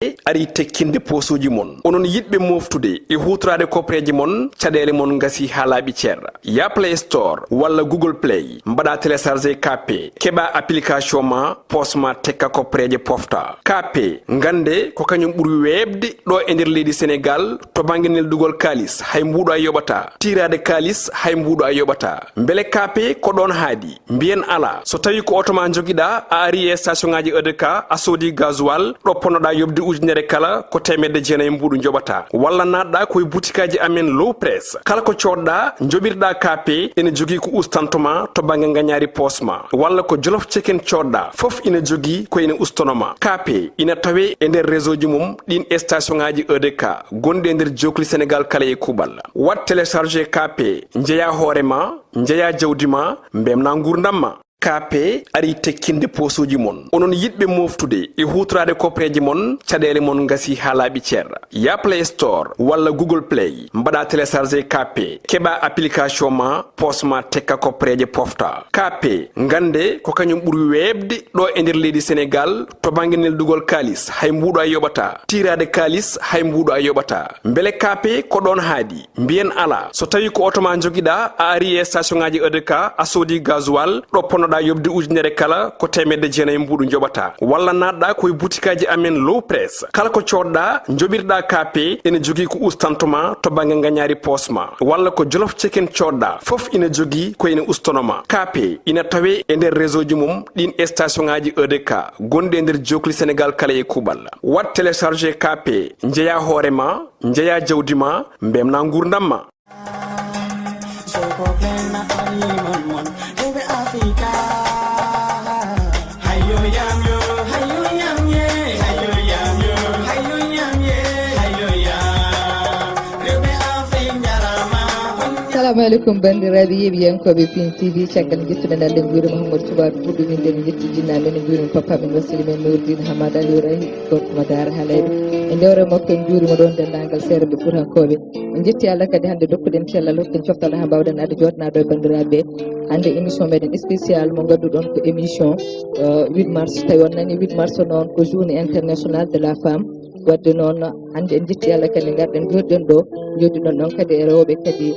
ari tekkinde posuji mon onon yidbe moftude e hutrade kopreji mon cadele mon gasi halabi cerra ya Play Store walla Google Play mbada télécharger KP keba application ma posma tekka kopreje pofta KP ngande ko kanyum buri webde do e nder leydi Sénégal to banginel dugol kalis hay mbudo ay yobata tirade kalis hay mbudo ay yobata mbele KP ko don haadi mbien ala so tawi ko automa jogida a ari e station ngaji EDK a sodi gasoil do ponoda yobde ujunere kala ko temedde jeenay mbudu jobata walla nadda koy boutikaji amen low press kala ko codda jobirda KP ene jogi ko ustantoma to bangi ngañari posma walla ko jolof chicken codda fof ina jogi ko ina ustonoma KP ina tawe e nder réseau ji mum din station ngaji EDK gonde nder jokli Sénégal kala e kubal wat télécharger KP njeya horema njeya jawdima mbemna gurdamma KP ari tekkinde posuji mon onon yidbe moftude e hutrade kopreji mon cadele mon gasi halabi cerra ya Play Store walla Google Play mbada télécharger KP keba application ma posma tekka kopreje pofta KP ngande ko kanyum buri webde do e nder leydi Sénégal to banginel dugol kalis hay mbudo ay yobata tirade kalis hay mbudo ay yobata mbele KP ko don haadi mbien ala so tawi ko automa jogida a ari e station ngaji EDK a sodi gasoil do ponoda yobde ujunere kala ko temedde jeenay mbudu jobata walla nadda koy boutikaji amen low press kala ko codda jobirda KP ene jogi ko ustantoma to bangi ngañari posma walla ko jolof chicken codda fof ina jogi ko ina ustonoma KP ina tawe e nder réseau ji mum din station ngaji EDK gonde nder jokli Sénégal kala e kubal wat télécharger KP njeya horema njeya jawdima mbemna gurdamma Assalamu alaikum bandiraɓe yeɓiyankoɓe Pin TV caggal jettuɗen Allah guuri Mouhamadou Touba ɓurɗumin nden jetti jinnamen en guurin papa men wasili men Nourdine Hamad Ali Rahi gorko Madara Halayɓe e ndewre makko en juurima ɗon dendagal seere ɓe ɓurankoɓe en jetti Allah kadi hande dokkuɗen cellal hokken coftal ha mbawɗen adde jotnaɗo e bandiraɓe hande émission meɗen spécial mo ganduɗon ko émission 8 mars tawi on nani 8 mars noon ko journée internationale de la femme wadde noon hande en jetti Allah kadi garɗen joɗɗen ɗo joddiɗon ɗon kadi e rewɓe kadi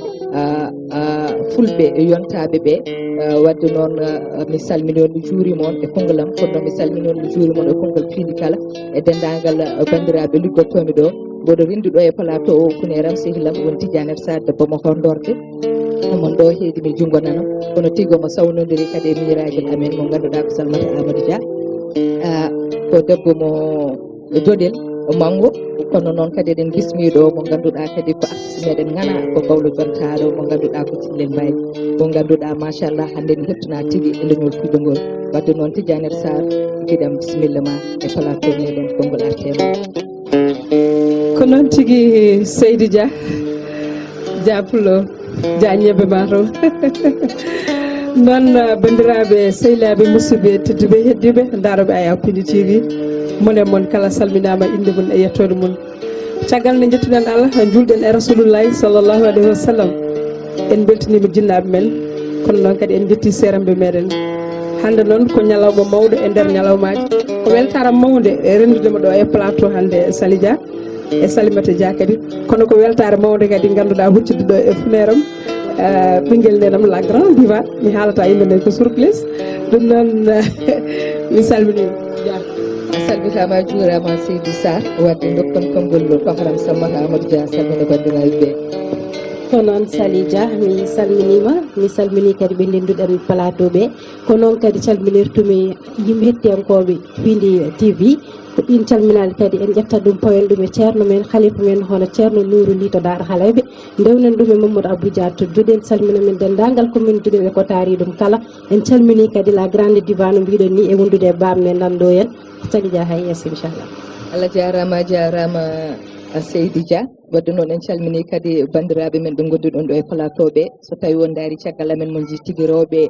fulɓe e yontaɓe ɓe wadde noon mi salmini on mi juurima on e kongalam kono noon mi salmini on mi juurima on e kongal piidi kala e dendagal bandiraɓe liggodtomi ɗo mboɗo rendi ɗo e plateau o funeram sehilam woni Tidiane Sarr debbo mo Hondorde omon ɗo heedi mi jungo nano kono tigui omo sawnodiri kadi e miñiraguel amen mo ganduɗa ko Salmata Amadou Dia ko debbo mo joɗel mango kono noon kadi eɗen gismiɗo mo ganduɗa kadi ko artiste meɗen ngana ko gawlo jontaɗo mo ganduɗa ko Tilel Mbaye mo ganduɗa machallah hande en heftana tigui e leñol fulɓe ngol wadde noon Tidiane Sarr guiɗam bisimilla ma e plateau meɗen konngol artema ko noon tigui Seydi Dia Pulo Dia ñebbe ma toon noon bandiraɓe sehilaɓe musidɓe tedduɓe heddiɓe daroɓe Aya Pindi TV mone mon kala salminama inde mun e yettode mun caggal nde jettuɗen Allah julɗen e rasulullahi sallllahu alayhi wa sallam en beltanima jinnaɓe men kono noon kadi en jetti seramɓe meɗen hande noon ko ñalawma mawɗo e nder ñalawmaji ko weltare mawde e rendudema ɗo e plateau hande Sali Dia e Salimata Dia kadi kono ko weltare mawde kadi ganduɗa huccude ɗo e funeram ɓinguel ndenam la grande diva mi haalata inde nde ko surprise ɗum noon mi salminima Dia salmitama juurama Seydi Sarr wadde dokkon konngol Fahram Sammata Amadou Dia salmina bandiraɓe ɓe ko noon Sali Dia mi salminima mi salmini kadi ɓe ndenduɗen plateau ɓe ko noon kadi calminirtumi yimɓe hettiyankoɓe Pindi TV ko ɗin calminali kadi en ƴettat ɗum pawen ɗum e ceerno men halifa men hono ceerno Nourou Lito Daara Halayɓe ndewnen ɗum e Mamadou Abdou Dia to duɗen salmina men dendagal commune duɗen e ko taari ɗum kala en calmini kadi la grande diva no mbiɗon ni e wondude e bammen nanɗo en Sali Dia hay yes inchallah Allah jarama Seydi Dia wadde noon en calmini kadi bandiraɓe men ɓe gonduɗon ɗo e plateau ɓe so tawi on daari caggal amen mon ji tigui rewɓe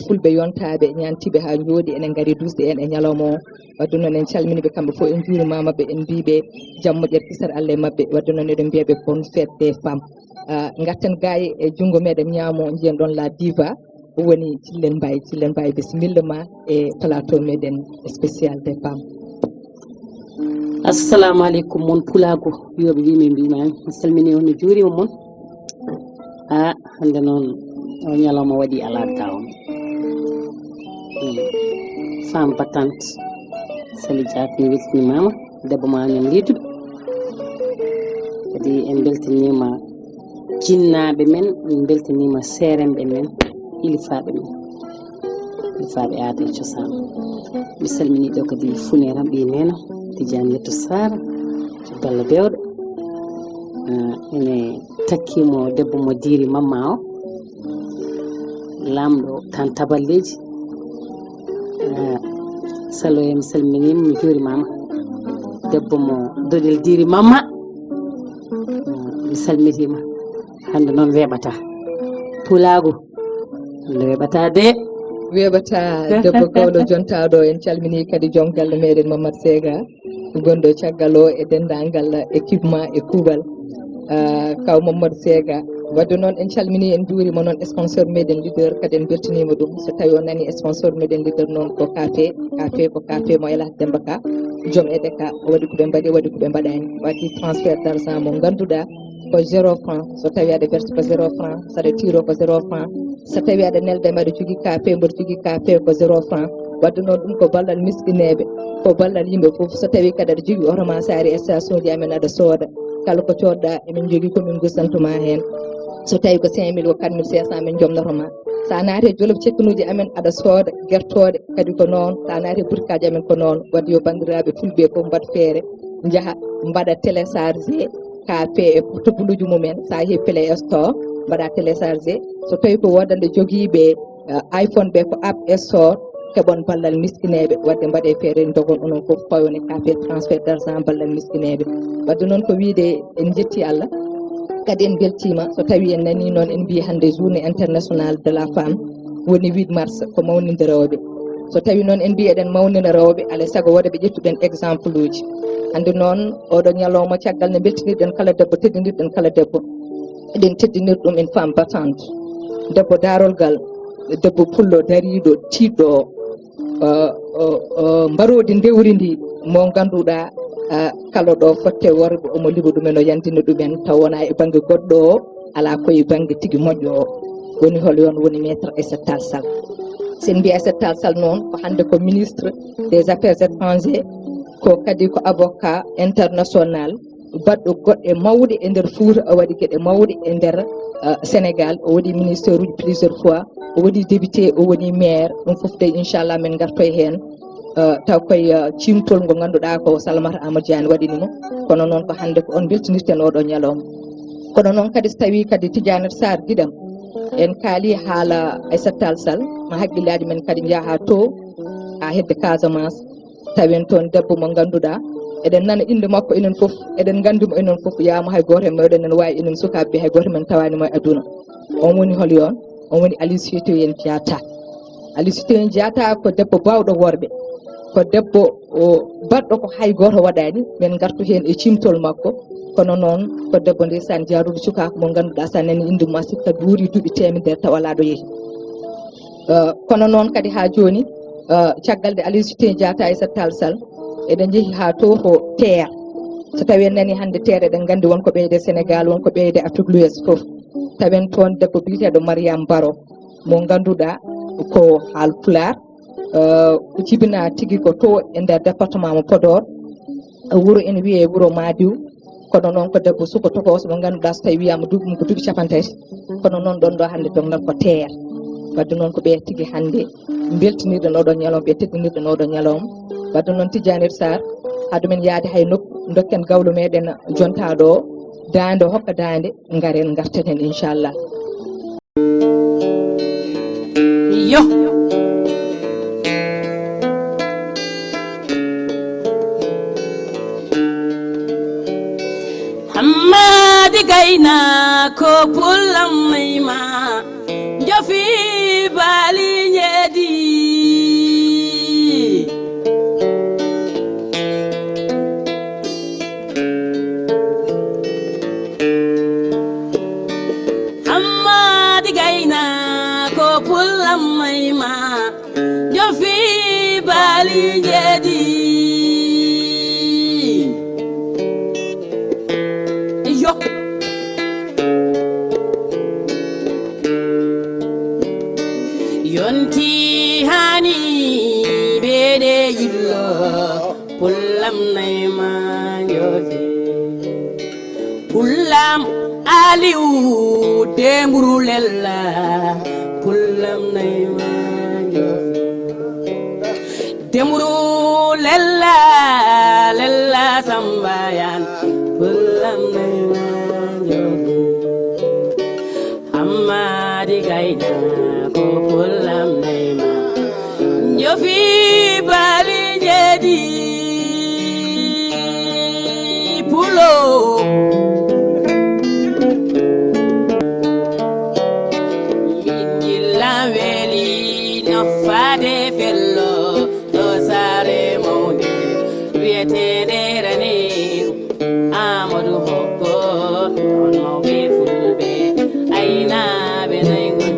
fulɓe yontaɓe ñantiɓe ha jooɗi enen gaari dusde en e ñalawma o wadde noon en calminiɓe kamɓe fof en juurima mabɓe en mbiɓe jaam moƴƴere kisal Allah e mabɓe wadde noon eɗen mbiyaɓe bonne fête des femmes gatten gaye e junggo meɗen ñaamo jiyen ɗon la diva woni Tilel Mbaye bisimilla ma e plateau meɗen spécial des femmes assalamu alaikum mon pulago yobe wi min bima mi salmini on juuri mon hande non o nyaloma wadi ala taw fam patante sali jaati weltini mama debbo ma en lidu kadi en beltinima jinnabe men en beltinima serembe men ilifabe men ilifabe aade ciosan mi salmini do kadi funeram bi nena Tidiane Leto Sara to Bella Bewɗo ene takkimo debbo mo diri mamma o lamɗo tan taballeji salo mi salminima mi juurimama debbo mo dodel diri mamma mi salmitima hande noon weɓata pulago hande weɓata de weɓata debbo gawɗo jontaɗo en calmini kadi joom galle meɗen Mamadou Sega gonɗo caggal o e dendagal équipement e kuuɓal kaw Mamadou Sega wadde noon en calmini en juurima noon sponsor meɗen leader kadi en beltanima ɗum so tawi o nani sponsor meɗen leader noon ko ko kafe mo Elhadji Demba Ka joom EDK o waɗi koɓe mbaɗi waɗi koɓe mbaɗani waɗi transfert d' argent mo ganduɗa ko 0 franc so tawi aɗa verse ko 0 franc saɗa tiro ko 0 franc so tawi aɗa neldema aɗa jogui kafe mboɗo jogui kafe ko 0 franc wadde noon ɗum ko ballal miskineɓe ko ballal yimɓe foof so tawi kadi aɗa jogui oto ma saari station ji amen aɗa sooda kala ko coɗɗa emin jogui komin gustantuma hen so tawi ko 5000 ko 4500 min jomnotoma sa naati jolof cekkanuji amen aɗa sooda guertoɗe kadi ko noon sa naati burkaji amen ko noon wadde yo bandiraɓe fulɓe foof mbaɗa feere jaaha mbaɗa téléchargé kafe e tobuluji mumen sa heeɓi Play Store mbaɗa téléchargé so tawi ko wodande joguiɓe iPhone ɓe ko app store keɓon ballal miskineɓe wadde mbaɗe feere dogon onon foof pawone kafe transfert d' argent ballal miskineɓe wadde noon ko wiide en jetti Allah kadi en beltima so tawi en nani noon en mbi hande journée internationale de la femme woni 8 mars ko mawnide rewɓe so tawi noon en mbi eɗen mawnina rewɓe alay saago waɗa ɓe ƴettuɗen exemple uji hande noon oɗo ñalawma caggal ne beltinirɗen kala debbo teddinirɗen kala debbo eɗen teddinir ɗum une femme battante debbo darolgal debbo pullo dariɗo tiɗɗo mbarodi ndewri ndi mo ganduɗa kala ɗo fotte worɓe omo liɓa ɗumen o yandina ɗumen taw wona e banggue goɗɗo o ala koye banggue tigui moƴƴo o woni hol yon woni maître Aissata Tall Sall sen mbiya Aissata Tall Sall noon ko hande ko ministre des affaires étrangers ko kadi ko avocat international baɗɗo goɗɗe mawɗe e nder Fouta o waɗi gueɗe mawɗe e nder Sénégal o waɗi ministère uji plusieurs fois o waɗi député o woni maire ɗum foof de inchallah min gartoy hen taw koye cimtol ngo ganduɗa ko Salamata Amadou Diane waɗinimo kono noon ko hande ko on beltinirten oɗo ñalawma kono noon kadi so tawi kadi Tidiane Sarr guiɗam en kaali haala Aissata Tall Sall ma haqqillaji men kadi jaaha to ha hedde Casamance tawen toon debbo mo ganduɗa eɗen nana inde makko enen foof eɗen gandimo enen foof yama hay goto e mawɗen ene wawi enen sukaɓeɓe hay goto men tawanimo e aduna on woni hol yon on woni Aline Sitoé Diatta Aline Sitoé Diatta ko debbo bawɗo worɓe ko debbo o baɗɗo ko hay goto waɗani min gartu hen e cimtol makko kono noon ko debbo ndeysan jaarude cukaka mo ganduɗa sa nani inde ma sikka duuri duuɓi temedere taw ala ɗo yeehi kono noon kadi ha joni caggal de Aline Sitoé Diatta Aissata Tall Sall eɗen jeehi ha to ko terre so tawi en nani hande terre eɗen gandi wonko ɓeyde Sénégal wonko ɓeyde Afrique l'Ouest foof tawen toon debbo biteɗo Mariame Baro mo ganduɗa ko Haalpulaar jibina tigui ko to e nder département mo Podor wuuro ene wiye wuuro Madiw kono noon ko debbo suka tokoso mo ganduɗa so tawi wiyama duuɓi mum ko duuɓi capantati kono noon ɗon ɗo hande dongal ko terre wadde noon ko ɓe tigui hande beltinirɗen oɗo ñalawma ɓe teddinirɗen oɗo ñalawma wadde noon Tidiane Sarr haɗumen yaade hay nokku dokken gawlo meɗen jontaɗo o dande hokka dande garen garten hen inchallah yo Hammadi Gayna ko pullam mayma jofi bali ñeedi Hammadi Gayna ko pullam mayma jofi bali ñeedi manjofi Pulam aliu demburu lella Pulam nay manjofi Demburu lella lella sambayan Pulam nay manjofi Hamadi gaina ko pulam nay manjofi bali jadi pulo Minjila veli no fade fello no sare maude viete derani amadu hokko on mawbe fulbe aina benaygon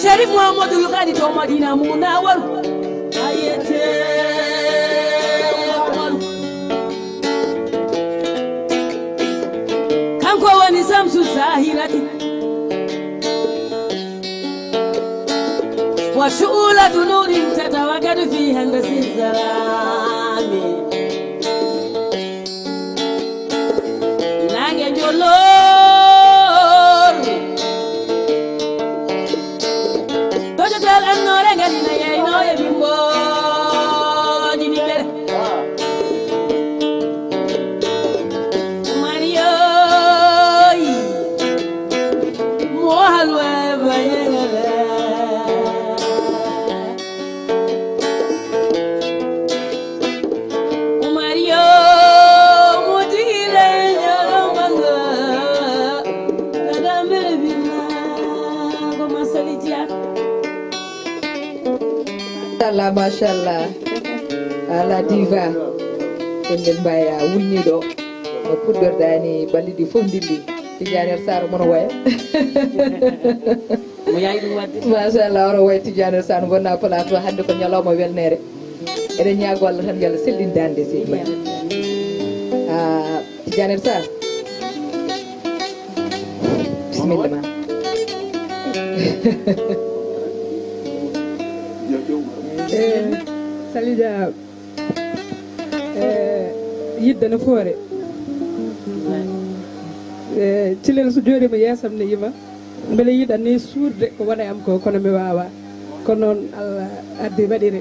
Sharif Muhammadul Ghani to Madina Munawwar ayete kanko woni Samsu Zahirati wa شؤولة نور تتواجد في هندسة الزرام ناجي جولور توجد النور قالنا يا نويا بيمبو جيني بير ماريو موهلوا Mashallah ala diva enden mbaya wulniɗo no puɗɗorɗani ballidi fof dilli Tidiane Sarr mono waya mo yayi ɗum wadde machallah oɗo waya Tidiane Sarr gonna plateau hande ko ñalawma welnere eɗen ñaago Allah tan yo Allah sellindande seydi ma Tidiane Sarr bisimilla ma Salija yidde no foore cilel so jooɗima yeesam ne yima beele yiɗa ni suurde ko wona am ko kono mi wawa ko noon Allah addi waɗiri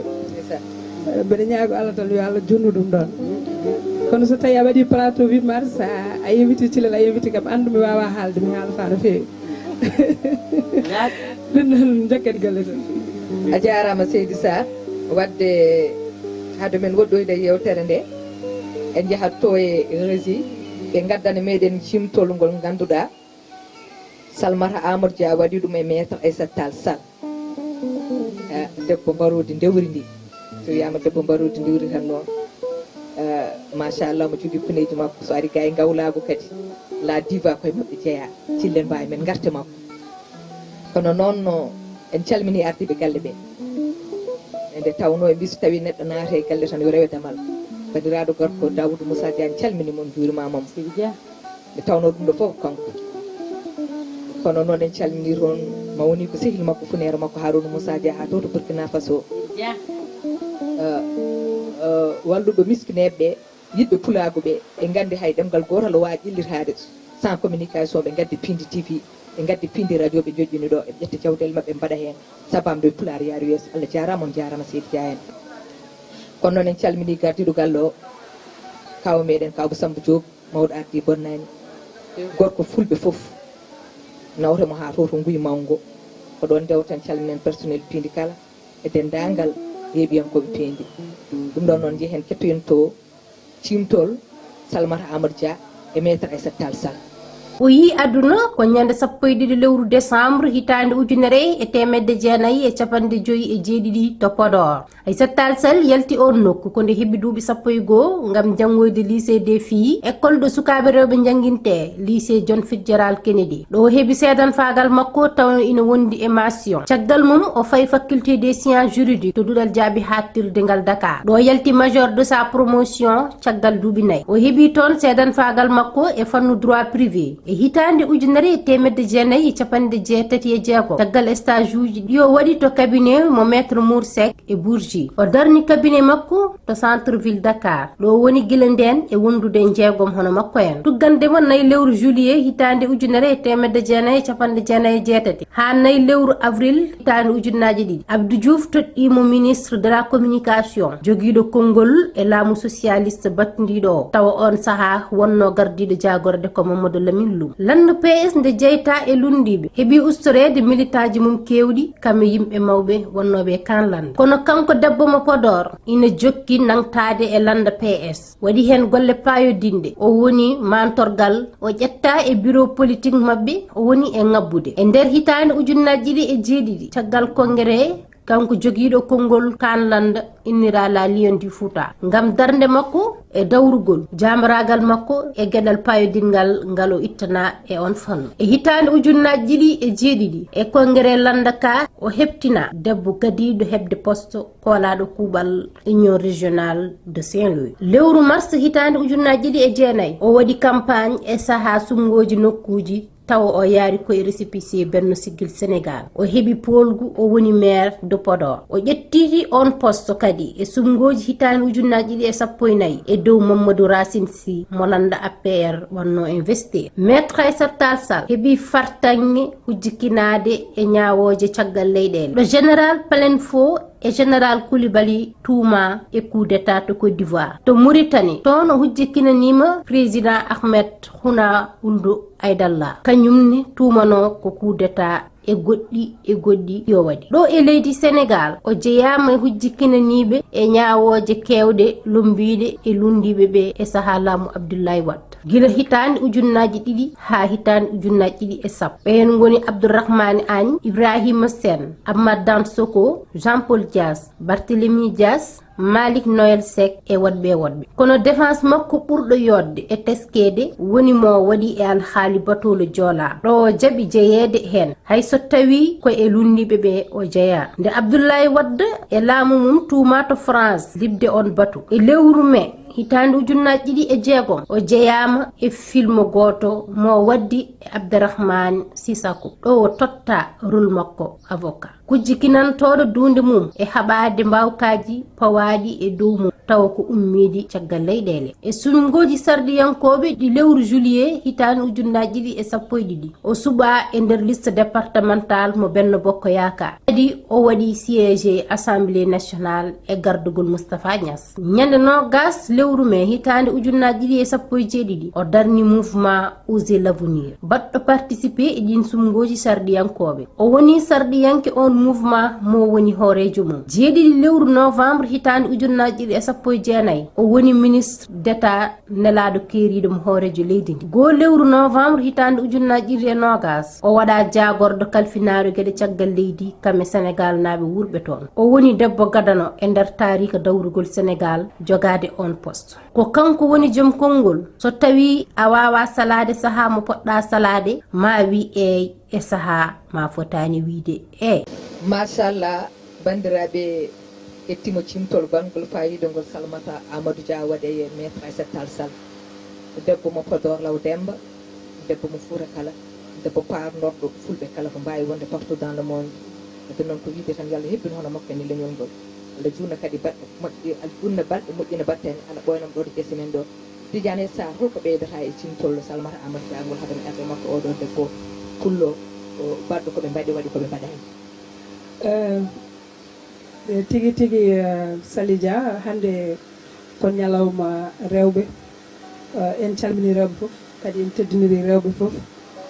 mbeɗa ñaago Allah tan yo Allah junnu ɗum ɗon kono so tawi a waɗi plateau wimmata sa a yewiti cilel a yewiti kam andu mi wawa haalde mi haalata no feewi ɗum noon jokket galle tan a jarama Seydi Sarr wadde hade men woɗɗoyde yewtere nde en jahat to e régie ɓe gaddana meɗen cimtol ngol ganduɗa Salmata Amadou Dia waɗi ɗum e maître Aissata Tall Sall debbo mbarodi dewri ndi so wiyama debbo mbarodi dewri tan noon machallah mo jogui puneji makko so ari ga e gawlago kadi la diva koye mabɓe jeeya cillen mbawi men garte makko kono noon en calmini ardiɓe galle ɓe nde tawno e mbiso tawi neɗɗo naata e galle tan yo rewe damal bandiraɗo gorko Daoudou Moussa Diagne calmini moon juurimamamo nde tawno ɗum ɗo foof kanko kono noon en calmini toon ma woni ko sehil makko funere makko Harouna Moussa Dia ha to to Burkina Faso walluɓe miskineɓe ɓe yiɗɓe pulago ɓe ɓe gandi hay ɗemgal gotal o wawi ƴillitade sans communication ɓe gaddi Pindi TV ɓe gaddi Pindi radio ɓe joƴƴini ɗo eɓe ƴetta jawdel mabɓe mbaɗa hen sabamde pular yaari yeeso Allah jarama on jarama Seydi Dia en kono noon en calmini gardiɗo galle o kaw meɗen kawbo Samba Diop mawɗo ardi bonnani gorko fulɓe foof nawtemo ha to Guy Mawgo ko ɗon dewtan calminen personnel Pindi kala e dendagal yeeɓiyankoɓe Pindi ɗum ɗon noon jehen kettoyen to cimtol Salmata Amadou Dia e maître Aissata Tall Sall o yi aduna ko ñande 12 lewru décembre hitande 1997 to Podor Aissata Tall Sall yalti on nokku ko nde hebbi duuɓi 11 ngam jangoyde lycée des filles école de sukaɓe rewɓe janginte lycée John Fitzgerald Kennedy ɗo o heeɓi seedan fagal makko taw ina wondi émission caggal mum o fayi faculté des sciences juridiques to duɗal jaabi hattirde ngal Dakar ɗo yalti major de sa promotion caggal duuɓi 4 o heeɓi toon seedan fagal makko e fannu droit privé e hitande 1986 taggal stage uji ɗi o waɗi to cabinet mo maître Mour Seck e Bourgi o darni cabinet makko to centre ville Dakar ɗo woni guila nden e wondude jeegom hono makko en tuggandemo 4 lewru juillet hitande 1998 ha 4 lewru avril hitande 2000 Abdou Diouf toɗɗimo ministre de la communication joguiɗo konngol e laamu socialiste battidiɗo o tawa on saaha wonno gardiɗo jagorde ko Mamadou Lamine Loum lanno PS nde jeyta e lundiɓe heeɓi ustorede militant ji mum kewɗi kamɓe yimɓe mawɓe wonnoɓe kan landa kono kanko debbo mo Podor ina jokki nangtade e landa PS waɗi hen golle payodinde o woni mantorgal o ƴetta e bureau politique mabɓe o woni e ngabbude e nder hitande 2007 caggal congrès kanko jogiiɗo konngol kanlanda innira la lion du Fouta ngam darnde makko e dawrugol jamaragal makko e gueɗal payodingal ngal o ittana e on fannu e hitande 2007 e congrès landaka o heptina debbo gadiɗo hebde poste kolaɗo kuuɓal union régionale de Saint-Louis lewru mars hitande 2009 o waɗi campagne e saaha sumgoji nokkuji taw o yaari koye récépissé Benno Siggil Sénégal o heɓi polgu o woni maire de Podor o ƴettiti on poste kadi e sumgoji hitande ujunnaji ɗiɗi e 14 e dow Mamadou Racine Sy mo landa APR wanno investir maître Aissata Tall Sall heɓi fartange hujjikinade e ñawoje caggal leyɗele ɗo général Palenfo e général Koulibaly tuuma e coup d'état to Côte d'Ivoire to Mauritanie toon o hujjikinanima président Ahmed Huna Ould Aidallah kañumne tuumano ko coup d'état e goɗɗi yo waɗi ɗo e leydi Sénégal o jeyama e hujjikinaniɓe e ñawoje kewɗe lombiɗe e lundiɓe ɓe e saaha laamu Abdoulaye Wade gila hitande ujunnaji ɗiɗi ha hitande ujunnaji ɗiɗi e sappo ɓen goni Abdourahmane Agne Ibrahima Sène Amath Dansokho Jean-Paul Dias Barthélémy Dias Malick Noël Seck e woɗɓe kono défense makko ɓurɗo yodde e teskede woni mo waɗi e alhaali batolo Joola ɗo o jaaɓi jeyede hen hayso tawi ko e lundiɓe ɓe o jeeya nde Abdoulaye Wade e laamu mum tuuma to France libde on batu e lewru mai hitande ujunnaji ɗiɗi e jeegom o jeeyama e film goto mo waddi e Abdourahmane Sissako ɗo o totta rôle makko avocat kujjikinantoɗo dunde mum e haɓade mbawkaji pawaɗi e dow mum tawa ko ummidi caggal leyɗele e sumgoji sardiyankoɓe ɗi lewru juillet hitande ujunnaji ɗiɗi e 12 o suɓa e nder liste départemental mo Benno Bokk Yaakaar kadi o waɗi siégé assemblée nationale e gardugol Moustapha Niasse ñande nogas lewru mai hitande ujunnaji ɗiɗi e 17 o darni mouvement Osez l'avenir baɗɗo participer e ɗin sumgoji sardiyankoɓe o woni sardiyanke on mouvement mo woni hoorejo mum 7 lewru novembre hitande ujunnaji ɗiɗi e 19 o woni ministre d'état nelaɗo keeriɗo mo hoorejo leydi ndi go lewru novembre hitande ujunnaji ɗiɗi e 20 o waɗa jagordo kalfinaaru gueɗe caggal leydi kamɓe Sénégal naaɓe wurɓe toon o woni debbo gadano e nder tarika dawrugol Sénégal jogade on poste ko kanko woni joom konngol so tawi a wawa salade saaha mo poɗɗa salade ma wi e saaha ma fotani wiide machallah bandiraɓe ettimo cimtol bangol fayida ngol salmata Amadou Dia waɗe e maître Aissata Tall Sall debbo mo Podor law Demba debbo mo Fouta kala debbo parnorɗo fulɓe kala ko mbawi wonde partout dans le monde ɓe noon ko wiide tan yallah hebbino hono makko ni leñol ngol Allah junna kadi baɗɗo moƴƴi junna balɗe moƴƴina battene ala ɓoynam ɗo to ƴesi men ɗo Tidiane Sarr holko ɓeydata e cimtol salmata Amadou Dia ngol haɗen arde makko oɗo debbo pullo baɗɗo koɓe mbaɗi waɗi koɓe mbaɗani tigi Sali Dia hande ko ñalawma rewɓe en calmini rewɓe fof kadi en teddiniri rewɓe fof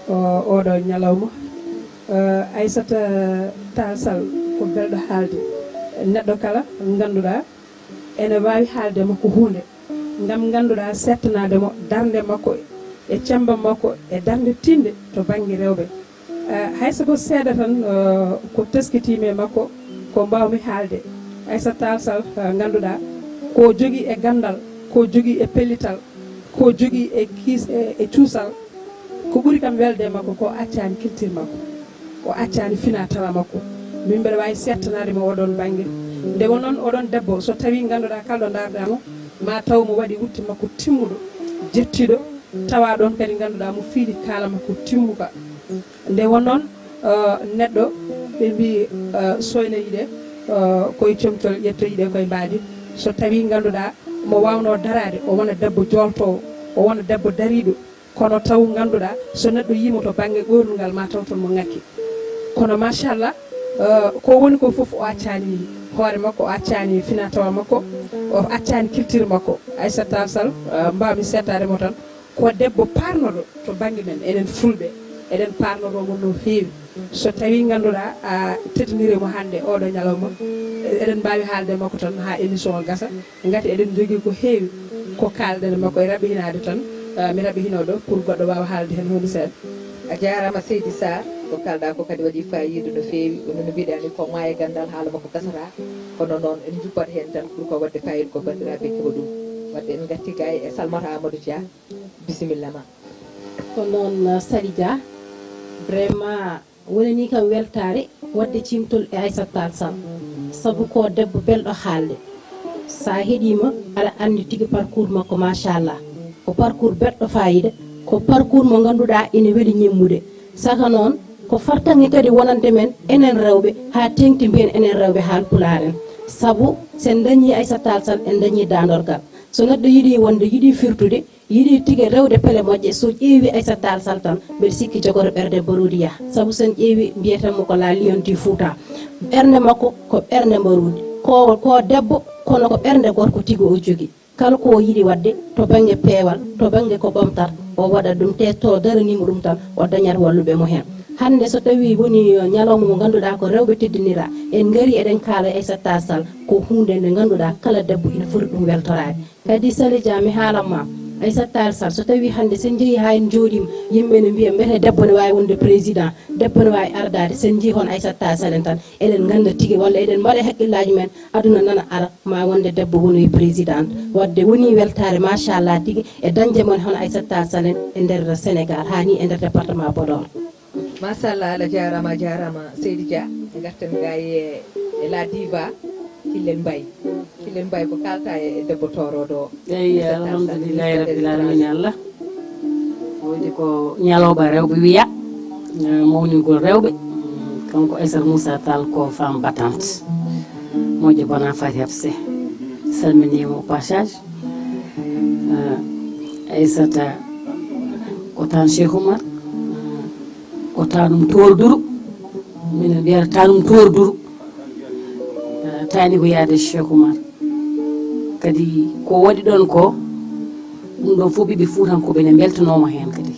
oɗo ñalawma Aissata Tall Sall ko belɗo haalde neɗɗo kala ganduɗa ene wawi haaldema ko hunde gam ganduɗa settanademo darde makko e cembam makko e darde tinde to banggue rewɓe hayso ko seeɗa tan ko teskitimi e makko ko mbawmi haalde Aissata Tall Sall ganduɗa ko jogui e gandal ko jogui e pellital ko jogui e kiis e cuusal ko ɓuuri kam welde makko ko accani culture makko o accani fina tawa makko min mbeɗa wawi settanade mo oɗon banggue nde wonon oɗon debbo so tawi ganduɗa kalɗo dardamo ma taw mo waɗi wutte makko timmuɗo jettiɗo tawa ɗon kadi ganduɗa mo fiiɗi kala makko timmuka nde wonnoon neɗɗo ɓe mbi soynayi ɗe koye comtol ƴettoyi ɗe koye mbaadi so tawi ganduɗa mo wawno darade o wona debbo joltowo o wona debbo dariɗo kono taw ganduɗa so neɗɗo yimo to banggue ɓornugal ma taw toon mo ngakki kono machallah ko woni ko foof o accani hoore makko o accani fina tawa makko o accani culture makko Aissata Tall Sall mbawmi settademo tan ko debbo parnoɗo to banggue men enen fulɓe eɗen parnoɗomo no feewi so tawi ganduɗa a teddinirimo hande oɗo ñalawma eɗen mbawi haalde makko tan ha émission o gasa gati eɗen jogui ko heewi ko kalɗen makko e raɓɓinade tan mi raɓɓino ɗo pour goɗɗo wawa haalde hen hunde seeɗa a jarama Seydi Sarr ko kalɗa ko kadi waɗi fayida no feewi no mbiɗani ko maaye gandal haala makko gasata kono noon en juppat hen tan pour ko wadde fayida ko bandiraɓe keɓa ɗum wadde en gatti gay e salmata Amadou Dia bisimilla ma ko noon Sali Dia vraiment wonani kam weltare wadde cimtol e Aissata Tall Sall saabu ko debbo belɗo haalde sa heeɗima aɗa andi tigui parcours makko machallah ko parcours belɗo fayida ko parcours mo ganduɗa ene weeli ñemmude saka noon ko fartangi kadi wonande men enen rewɓe ha tengti mbiyen enen rewɓe haalpularen saabu sen dañi Aissata Tall Sall en dañi dandorgal so neɗɗo yiiɗi wonde yiiɗi firtude yiiɗi tigui rewde pele moƴƴe so ƴeewi Aissata Tall Sall tan mbeɗa sikki jogoro ɓerde Barodiya saabu sen ƴeewi mbiyetanmo ko la lion du Fouta ɓerde makko ko ɓerde Barodi ko debbo kono ko ɓerde gorko tigui o jogui kala ko yiiɗi wadde to banggue peewal to banggue ko ɓamtar o waɗat ɗum te to daranimo ɗum tan o dañat walluɓe mo hen hande so tawi woni ñalawma mo ganduɗa ko rewɓe teddinira en gaari eɗen kaala Aissata Tall Sall ko hunde nde ganduɗa kala debbo ina foti ɗum weltorade kadi Sali Dia mi haalanma Aissata Tall Sall so tawi hande sen jeeyi ha en jooɗima yimɓe ne mbiya mbete debbo ne wawi wonde président debbo ne wawi ardade sen jeeyi hon Aissata Tall Sall en tan eɗen ganda tigui walla eɗen mbaɗa haqqillaji men aduna nana ara ma wonde debbo wonoyi président wadde woni weltare machallah tigui e dañde mon hono Aissata Tall Sall en e nder Sénégal hani e nder département Podor machallah Allah jarama Seydi Dia garten ga e la diva Killen Mbaye ko kalta e debbo toroɗo eyi alhamdulillahi rabbil alamin Allah wodi ko ñalawba rewɓe wiya mawningol rewɓe kanko Aissata Moussa Tall ko femme battante moƴƴo bona fati hebse salminimo au passage Aissata ko tan Cheikh Oumar ko tanum torduru minen mbiyata tanum torduru tani ko yaade Cheikh Oumar kadi ko waɗi ɗon ko ɗum ɗon fof ɓiɓe Fuutankoɓe ne beltanoma hen kadi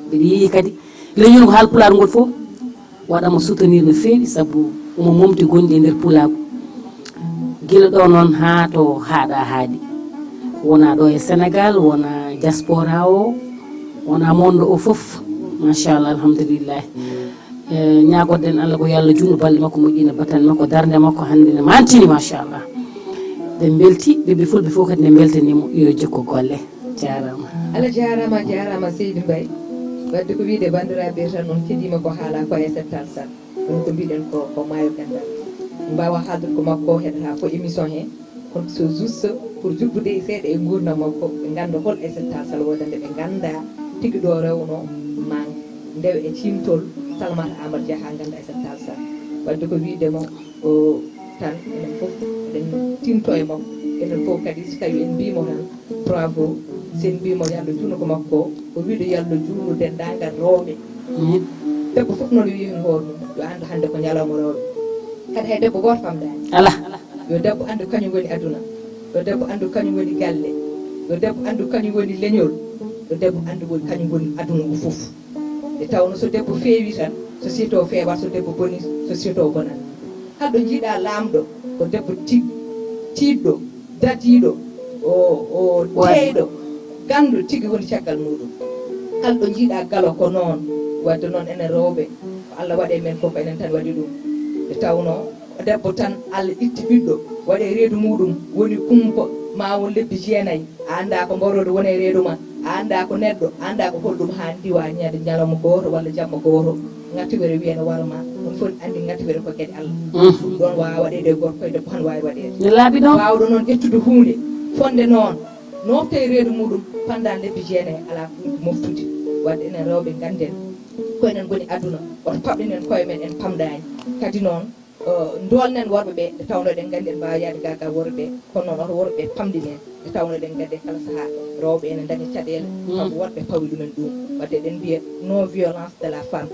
mbiɗa yeehi kadi leñol ko haalpular ngol fof waɗamo soutenir no feewi saabu omo momti gonɗi e nder pulago guila ɗo noon ha to haaɗa haaɗi wona ɗo e Sénégal wona diaspora o wona monde o foof machallah alhamdulillah ñagoɗen Allah ko yo Allah junnu balɗe makko moƴƴina battane makko darde makko hande ne mantini machallah ɓe belti ɓeɓe fulɓe fof kadi ne beltanimo yo jokko golle jarama Allah jarama Seydi Mbaye wadde ko wiide bandiraɓe tan noon keeɗima ko haala ko Aissata Tall Sall ɗum ko mbiɗen ko maayo gandal mbawa haaldude ko makko heɗata ko émission he kono so juste pour juddude seeɗa e gurdam makko ɓe ganda hol Aissata Tall Sall wodande ɓe ganda tigui ɗo rewno ma ndewe e cimtol Salamata Amadou Dia ha ganda Aissata Tall Sall wadde ko wiidemo o tan enen foof eɗen tinto e makko enen foof kadi so tawi en mbimo tan bravo sen mbimo yallo junno ko makko o wiiɗo yallo junno dendagal rewɓe debbo foof noon wiimi hoore mum yo andu hande ko ñalawma rewɓe kadi hay debbo goto famdani ala yo debbo andu kañum woni aduna yo debbo andu kañum woni galle yo debbo andu kañum woni leñol yo debbo andu kañum woni aduna o foof e tawno so debbo feewi tan société o feewat so debbo boni société o bonan haɗo jiiɗa laamɗo ko debbo tiiɗɗo dadiɗo o teyɗo gandu tigui woni caggal muɗum kala ɗo jiiɗa galo ko noon wadde noon enen rewɓe ko Allah waɗe men koko enen tan waɗi ɗum e tawno debbo tan Allah itti ɓiɗɗo waɗe reedu muɗum woni kumpa ma won lebbi jeenayyi a anda ko mborodo woni e reedu ma a anda ko neɗɗo a anda ko holɗum hani diwa ñande ñalawma goto walla jamma goto ŋattiwere wiyene warma ɗum fof andi ŋattiwere ko gueɗe Allah ɗum ɗon wawa waɗede gorko koye debbo han wawi waɗede laaɓi ɗon wawɗo noon ƴettude hunde fonde noon nofte e reedu muɗum pendant lebbi jeenayyi ala moftude wadde enen rewɓe ganden ko enen goni aduna oto paɓɗenen koye men en pamɗani kadi noon dolnen worɓe ɓe nde tawno eɗen gandi en mbawi yaade gaga worɓe ɓe kono noon oto worɓe ɓe pamɗinen nde tawno eɗen gandi kala saaha rewɓe ene dañi caɗele saabu worɓe pawi ɗumen ɗum wadde eɗen mbiya non violence de la femme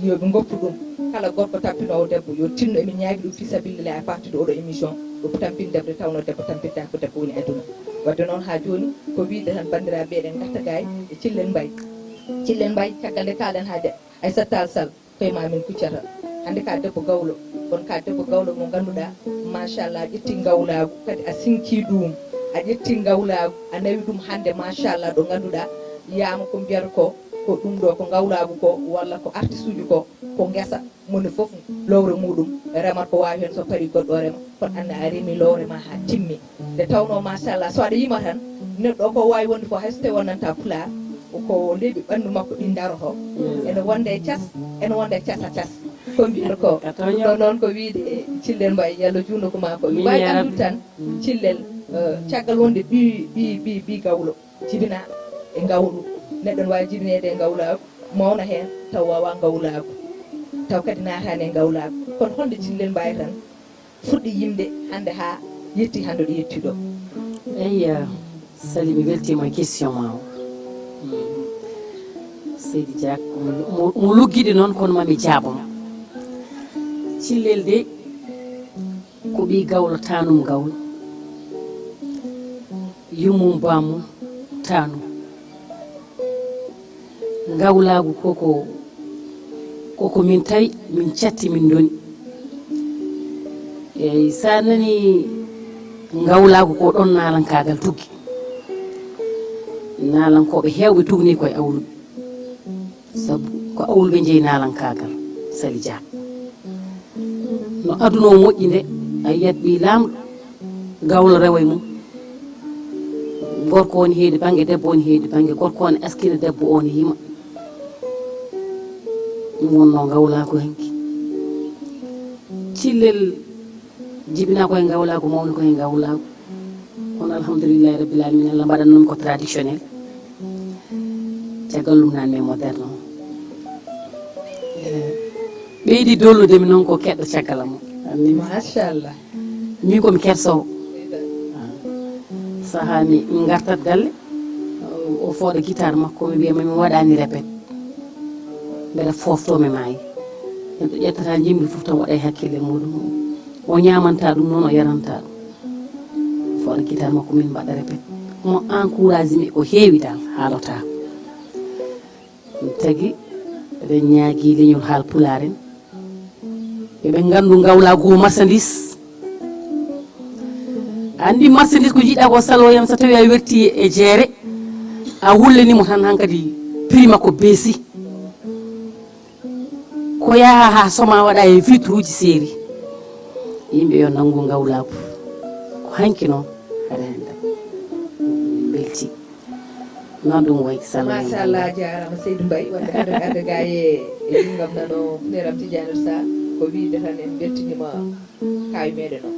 yoɓe goppu ɗum kala gorko tampinowo debbo yo tinno emin ñaagui ɗum fisabilillah à partir de oɗo émission ɗo tampin debbo nde tawno debbo tampinta ko debbo woni aduna wadde noon ha joni ko wiide tan bandiraɓe eɗen garta gay e Cillen Mbaye caggal nde kalɗen haade Aissata Tall Sall koye ma min kuccata hande ka debbo gawlo kono ka debbo gawlo mo ganduɗa machallah a ƴetti gawlagu kadi a sinki ɗum a ƴetti gawlagu a nawi ɗum hande machallah ɗo ganduɗa yiyama ko mbiyata ko ɗum ɗo ko gawlagu ko walla ko artiste uji ko guesa moni foof lowre muɗum remat ko wawi hen so paari goɗɗo rema kono anda a reemi lowre ma ha timmi nde tawno machallah so aɗa yima tan neɗɗo ko wawi wonde fo hayso tawi wonnanta pular ko leeɓi ɓandu makko ɗi daroto ene wonde cas ene wonde casa cas ko mbiyata ko ɗo noon ko wiide Cillen Mbaye yallo junno ko ma ko wawi andude tan Cillel caggal wonde ɓi gawlo jibina e gawlu neɗɗo wawi jirnede e gawlago mawna hen taw wawa gawlago taw kadi natani e gawlago kono holde jillel mbawi tan fuɗɗi yimde hande ha yetti hande ɗo yetti ɗo. eyi Sali mi weltima question ma o Seydi Dia mo luggiɗi noon kono mami jaabamo cillel de ko ɓi gawlo tanum gawlo yummum bamum tanum gawlagu koko min tawi min catti min doni eyyi sa nani gawlagu ko ɗon nalankagal tuggi nalankoɓe hewɓe tugni koye awluɓe saabu ko awluɓe jeeyi nalankagal Sali Dia no aduna o moƴƴi nde a yiyat ɓi lamɗo gawlo rewa e mum gorko woni heedi banggue debbo woni heedi banggue gorko ne eskina debbo o ne yima ɗum wonno gawlago henki cillel jibina koye gawlago mawni koye gawlago kono alhamdoulillahi rabbil alamin Allah mbaɗannumi ko traditionnel caggal ɗum nanmi moderne o ɓeydi dolludemi noon ko keɗɗo caggal am machallah min komi kersowo saaha mi gartat galle o fooɗa guitare makko mi wiyama mi waɗani répète mbeɗa foftomi maayi neɗɗo ƴettata jimbi fof tan waɗa e hakkille muɗum o ñamanta ɗum noon o yaranta ɗum fooɗa guitare makko min mbaɗa répète mo encourage mi ko heewi dal haalata ɗum tagui eɗen ñaagui leñol haal pulaar en yoɓe gandu gawlago marchandise andi marchandise ko jiiɗa ko saloyam so tawi a werti e jeere a wullanimo tan hankkadi prix makko beesi ko yaha ha soma waɗa e vitre uji séri yimɓe yo nanggu gawlago ko hanki noon haɗa hen da belti noon ɗum way machallah jarama Seydou Mbaye wonde adda ga e ɗingam nano funeram Tidiane Sarr ko wiide tan en beltinima kawi meɗen o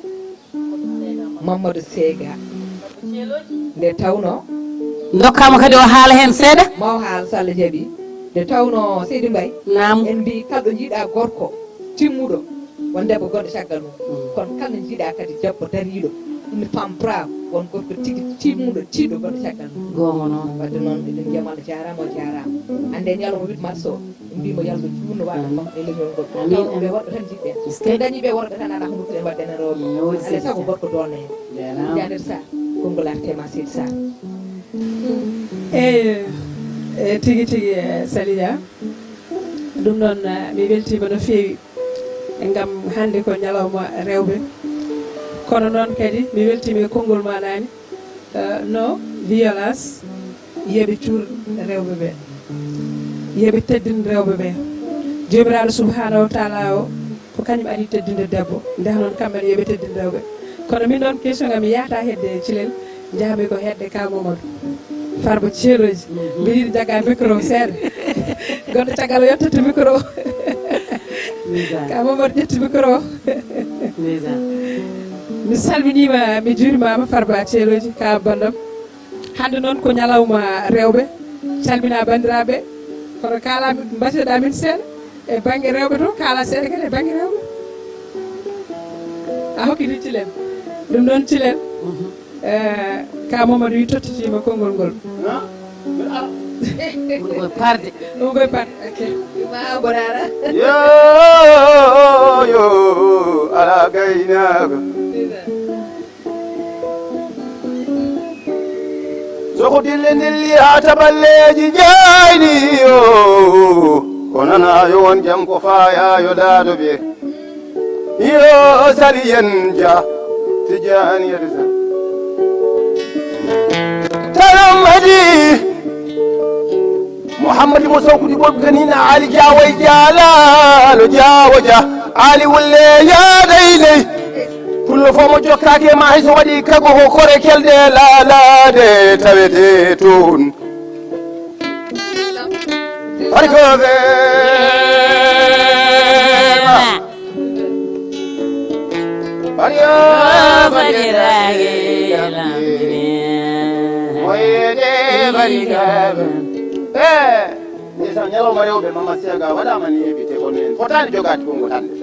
Mamadou Sega nde tawno dokkama kadi o haala hen seeɗa maw haal so Allah jaaɓi nde tawno Seydou Mbaye nam en mbi kalɗo jiiɗa gorko timmuɗo won debbo gonɗo caggal mum kono kalɗo jiiɗa kadi debbo dariɗo une femme brave won gorko tigui timmuɗo tiiɗo gonɗo caggal mum gonga noon wadde noon eɗen mbiyama jarama o jarama ande ñalawma 8 mars o mbimo yalgo juutno waɗa e leñol ngol tawɓe woɗɗo tan jiɗɗen so dañiɓe worɓe tan ala humbutuɗen wadde enen rewɓe alay saago gorko dolna hen Diader Sarr konngol artema Seydi Sarr eyyi tigui tigui Sali Dia ɗum noon mi weltima no fewi gam hande ko ñalawma rewɓe kono noon kadi mi weltimi e konngol maɗani no violence yeeɓe cuur rewɓe ɓe yeeɓe teddin rewɓe ɓe jomiraɗo subhanahu wa taala o ko kañum adi teddinde debbo ndeh noon kamɓene yeeɓe teddin rewɓe kono min ɗon question gam mi yahata hedde cilel jahmi ko hedde ka Mamadou Farba Ceeroji mbiɗa yiɗi jagga micro seeɗa gonɗo caggal o yettata micro ka Mamadou ƴetti micro mi salminima mi juurimama Farba Ceeroji ka bandam hande noon ko ñalawma rewɓe calmina bandiraɓe kono kala mbateɗa min seeɗa e banggue rewɓe to kala seeɗa kadi e banggue rewɓe a hokkiti cilen ɗum noon cilen ka Mamadou wi tottitima konngol ngol koye parde ɗum koye parde ok ma bonara yo ala gaynaga soko dille dilli ha taballeji jayni yo ko nana yo won jam ko faaya yo daado ɓe yo Sali yen Dia Tidiane yede sa taramadi Mouhammadi mo sawkudi ɓoɓ ganina Ali Diawoy Dialalo Diawo Dia Ali wulle yaadayley pullo fo mo jokkake ma hayso waɗi kago ko kore kelde laalade tawete toon hay ko vema bariyo badirage moyede barikaɓe ndeysan ñalawma rewɓe mama sega waɗama ni invité kono en fotani jogade konngol hannde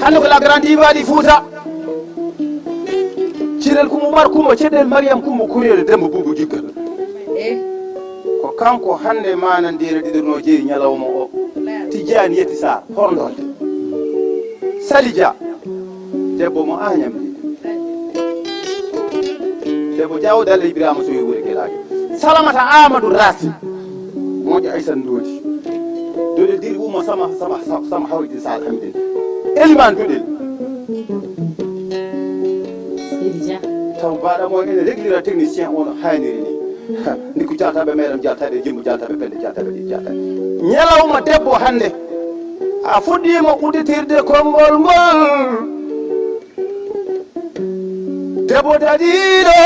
hannde ko la grande iwadi Fouta cirel Coumba Oumar Coumba ceɗel Mariame Coumba Kurel Demba Boubou Jiggal ko kanko hannde manandira ɗiɗirno jeeri ñalawma o Tidiani Yetti Sarr horndolde Sali Dia debbo mo Agnam debbo Diawdalla Ibrahima Sow woni Guelaki Salamata Amadou Racine moƴo Aissane Dodi Dodel diri umma sama hawridi Sall hamden Elimane Dodel Seydi Dia taw mbaɗamo ene réglira technicien on hayniri ni ndiko jaltaɓe meɗen jaltaɓe jimbo jaltaɓe pelle jaltaɓe ɗi jaltaɓe ñalawma debbo hannde a fuɗɗima udditirde konngol ngol debbo dadiɗo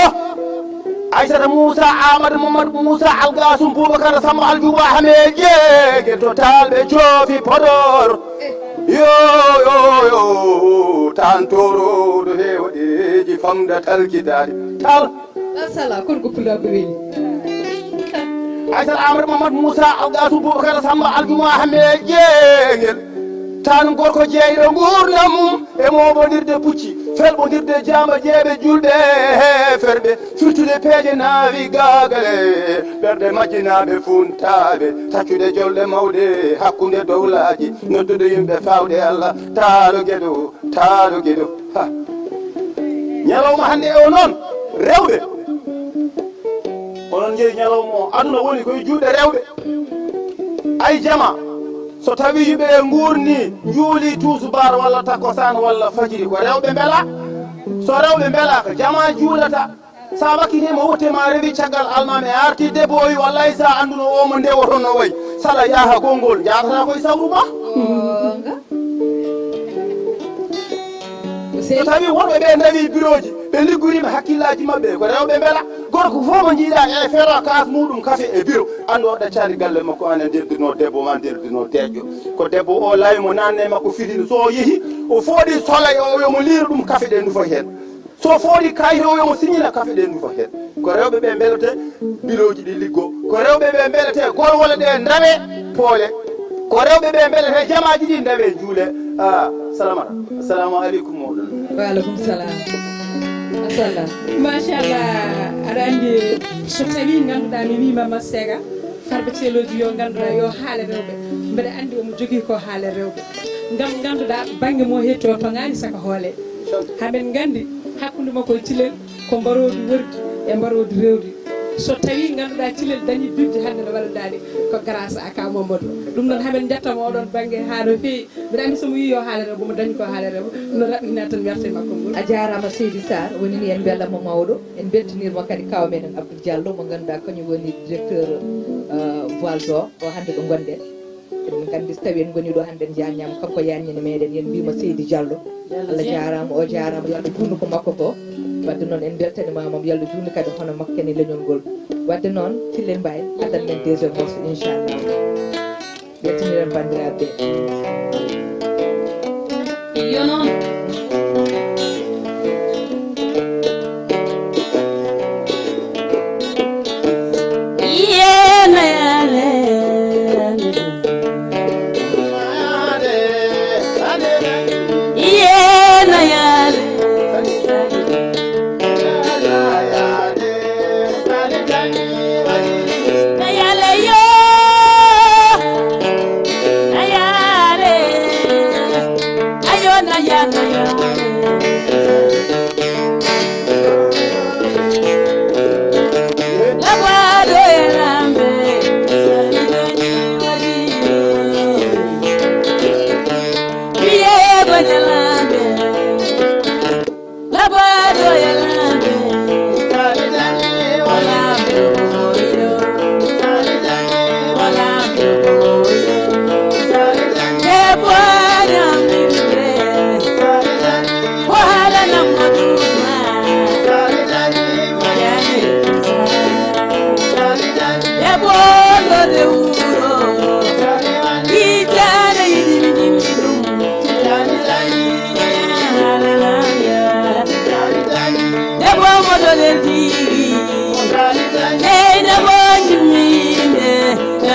Aissata Moussa Amadou Mamadou Moussa Algasum Boubacar Samba Aljuba Hameje to talɓe coofi Podor yo tantoro do hewaɗeji famda talkidade tal masala kon ko pulaɓe weli Aissata Amadou Mamadou Moussa Algasum Boubacar Samba Aljuba Hameje tan gorko jeeyɗo gurdam mum e moɓodirde pucci felɓodirde jamba jeeɓe julɓe ferɓe firtude peeje naawi gagale ɓerɗe majjinaɓe funtaɓe taccude jolɗe mawɗe hakkude dowlaji noddude yimɓe fawde Allah taalo gueɗo ha ñalawma hannde e o noon rewɓe onon jeeyi ñalawma o aduna woni koye juuɗe rewɓe ay jama so tawi yimɓe gurni juuli tusubar walla takosan walla fajiri ko rewɓe beela so rewɓe beelaka jama juulata sa wakkitima wuttema rewi caggal almami arti debbo o wi wallay sa anduno omo ndewoto no wayi sala yaaha konngol jatata koye sawru ma so tawi wonɓe ɓe dawi bureau ji ɓe liggorima hakkillaji mabɓe ko rewɓe beela gorko fof mo jiiɗa e feero kas muɗum café e bureau andu o ɗaccari galle makko ane ndeldino debbo ma ndeldino deƴƴo ko debbo o laymo nanne makko fitini so yeehi o fooɗi soleil o yomo liira ɗum café ɗe ndufa hen so fooɗi kayit o yomo signina café ɗe ndufa hen ko rewɓe ɓe beelete bureau ji ɗi liggo ko rewɓe ɓe beelete gorwole ɗe ndawe poole ko rewɓe ɓe beelete jamaji ɗi ndawe juule salamata assalamu aleykum moɗon waaleykum salam machallah machallah aɗa andi so tawi ganduɗa mi wimama Sega farɓe teloji yo ganduɗa yo haala rewɓe mbeɗa andi omo jogui ko haala rewɓe gam ganduɗa banggue mo hetto to ngani saka hoole hamen gandi hakkude makko e Thilel ko mbarodu wordi e mbarodu rewdi so tawi ganduɗa Thilel dañi bibde hande no waɗanɗani ko grâce à ka Mamadou ɗum noon hamen jettamo oɗon banggue ha no fewi mbiɗa andi somo wi yo haala rewɓe mo dañi ko haala rewɓe no raɓɓina tan werte makko ngol a jarama Seydi Sarr woni ni en beelamo mawɗo en beltanirmo kadi kaw meɗen Abdou Diallo mo ganduɗa kañum woni directeur voile d'or o hande ɗo gonɗen eɗen gandi so tawi en goni ɗo hande en jañama kanko yannene meɗen yen mbima Seydi Diallo Allah jarama o jarama yo Allah junnu ko makko ko wadde noon en beltanimama yo Allah junni kadi hono makko ken e leñol ngol wadde noon Thillel Mbaye addan men deuxiéme morceau inchallah beltaniren bandiraɓe yo noon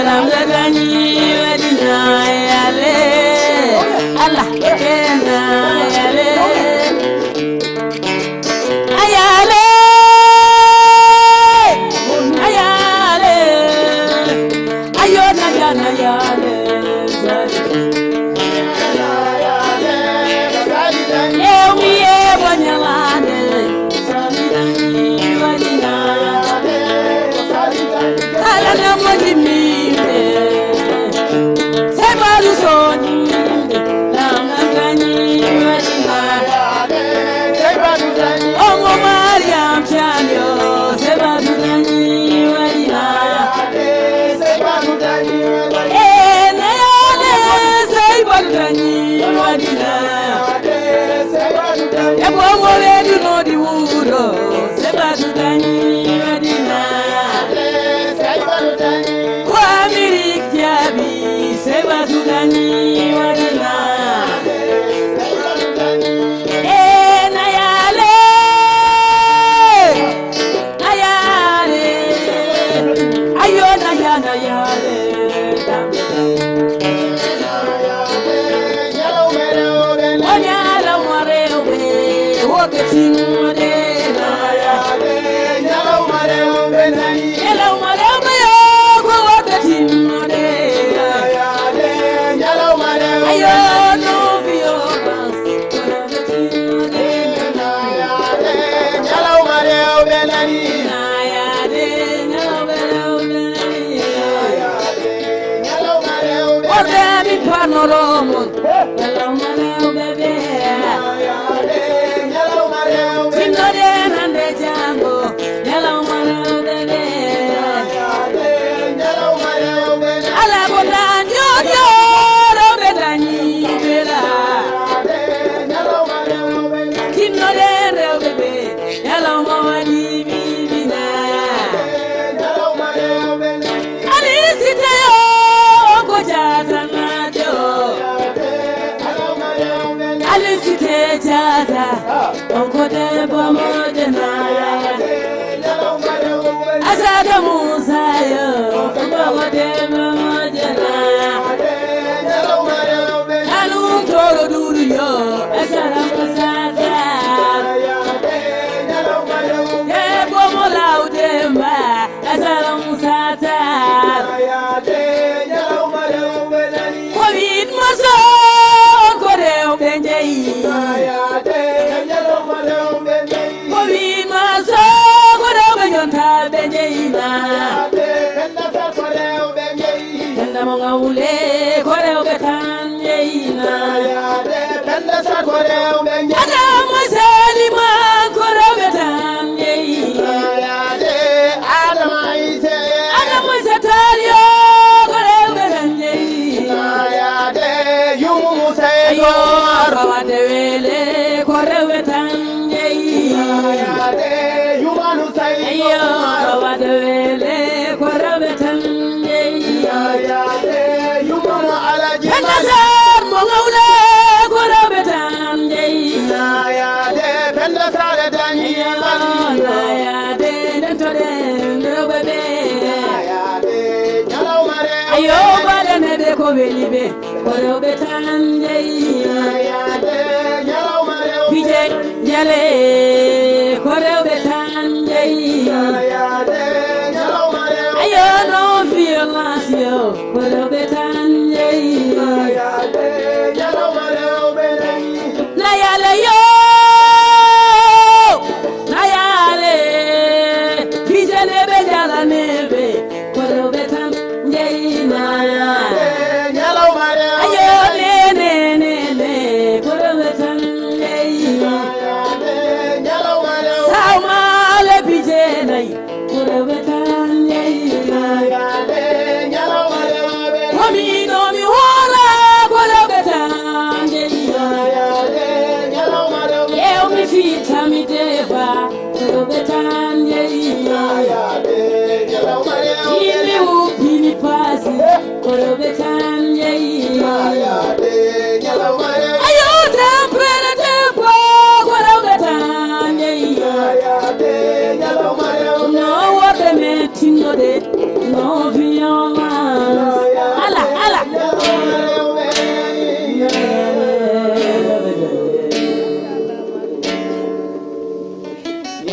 lam la gani wadina yale Allah kena yale ayale ayale ayo na yana yale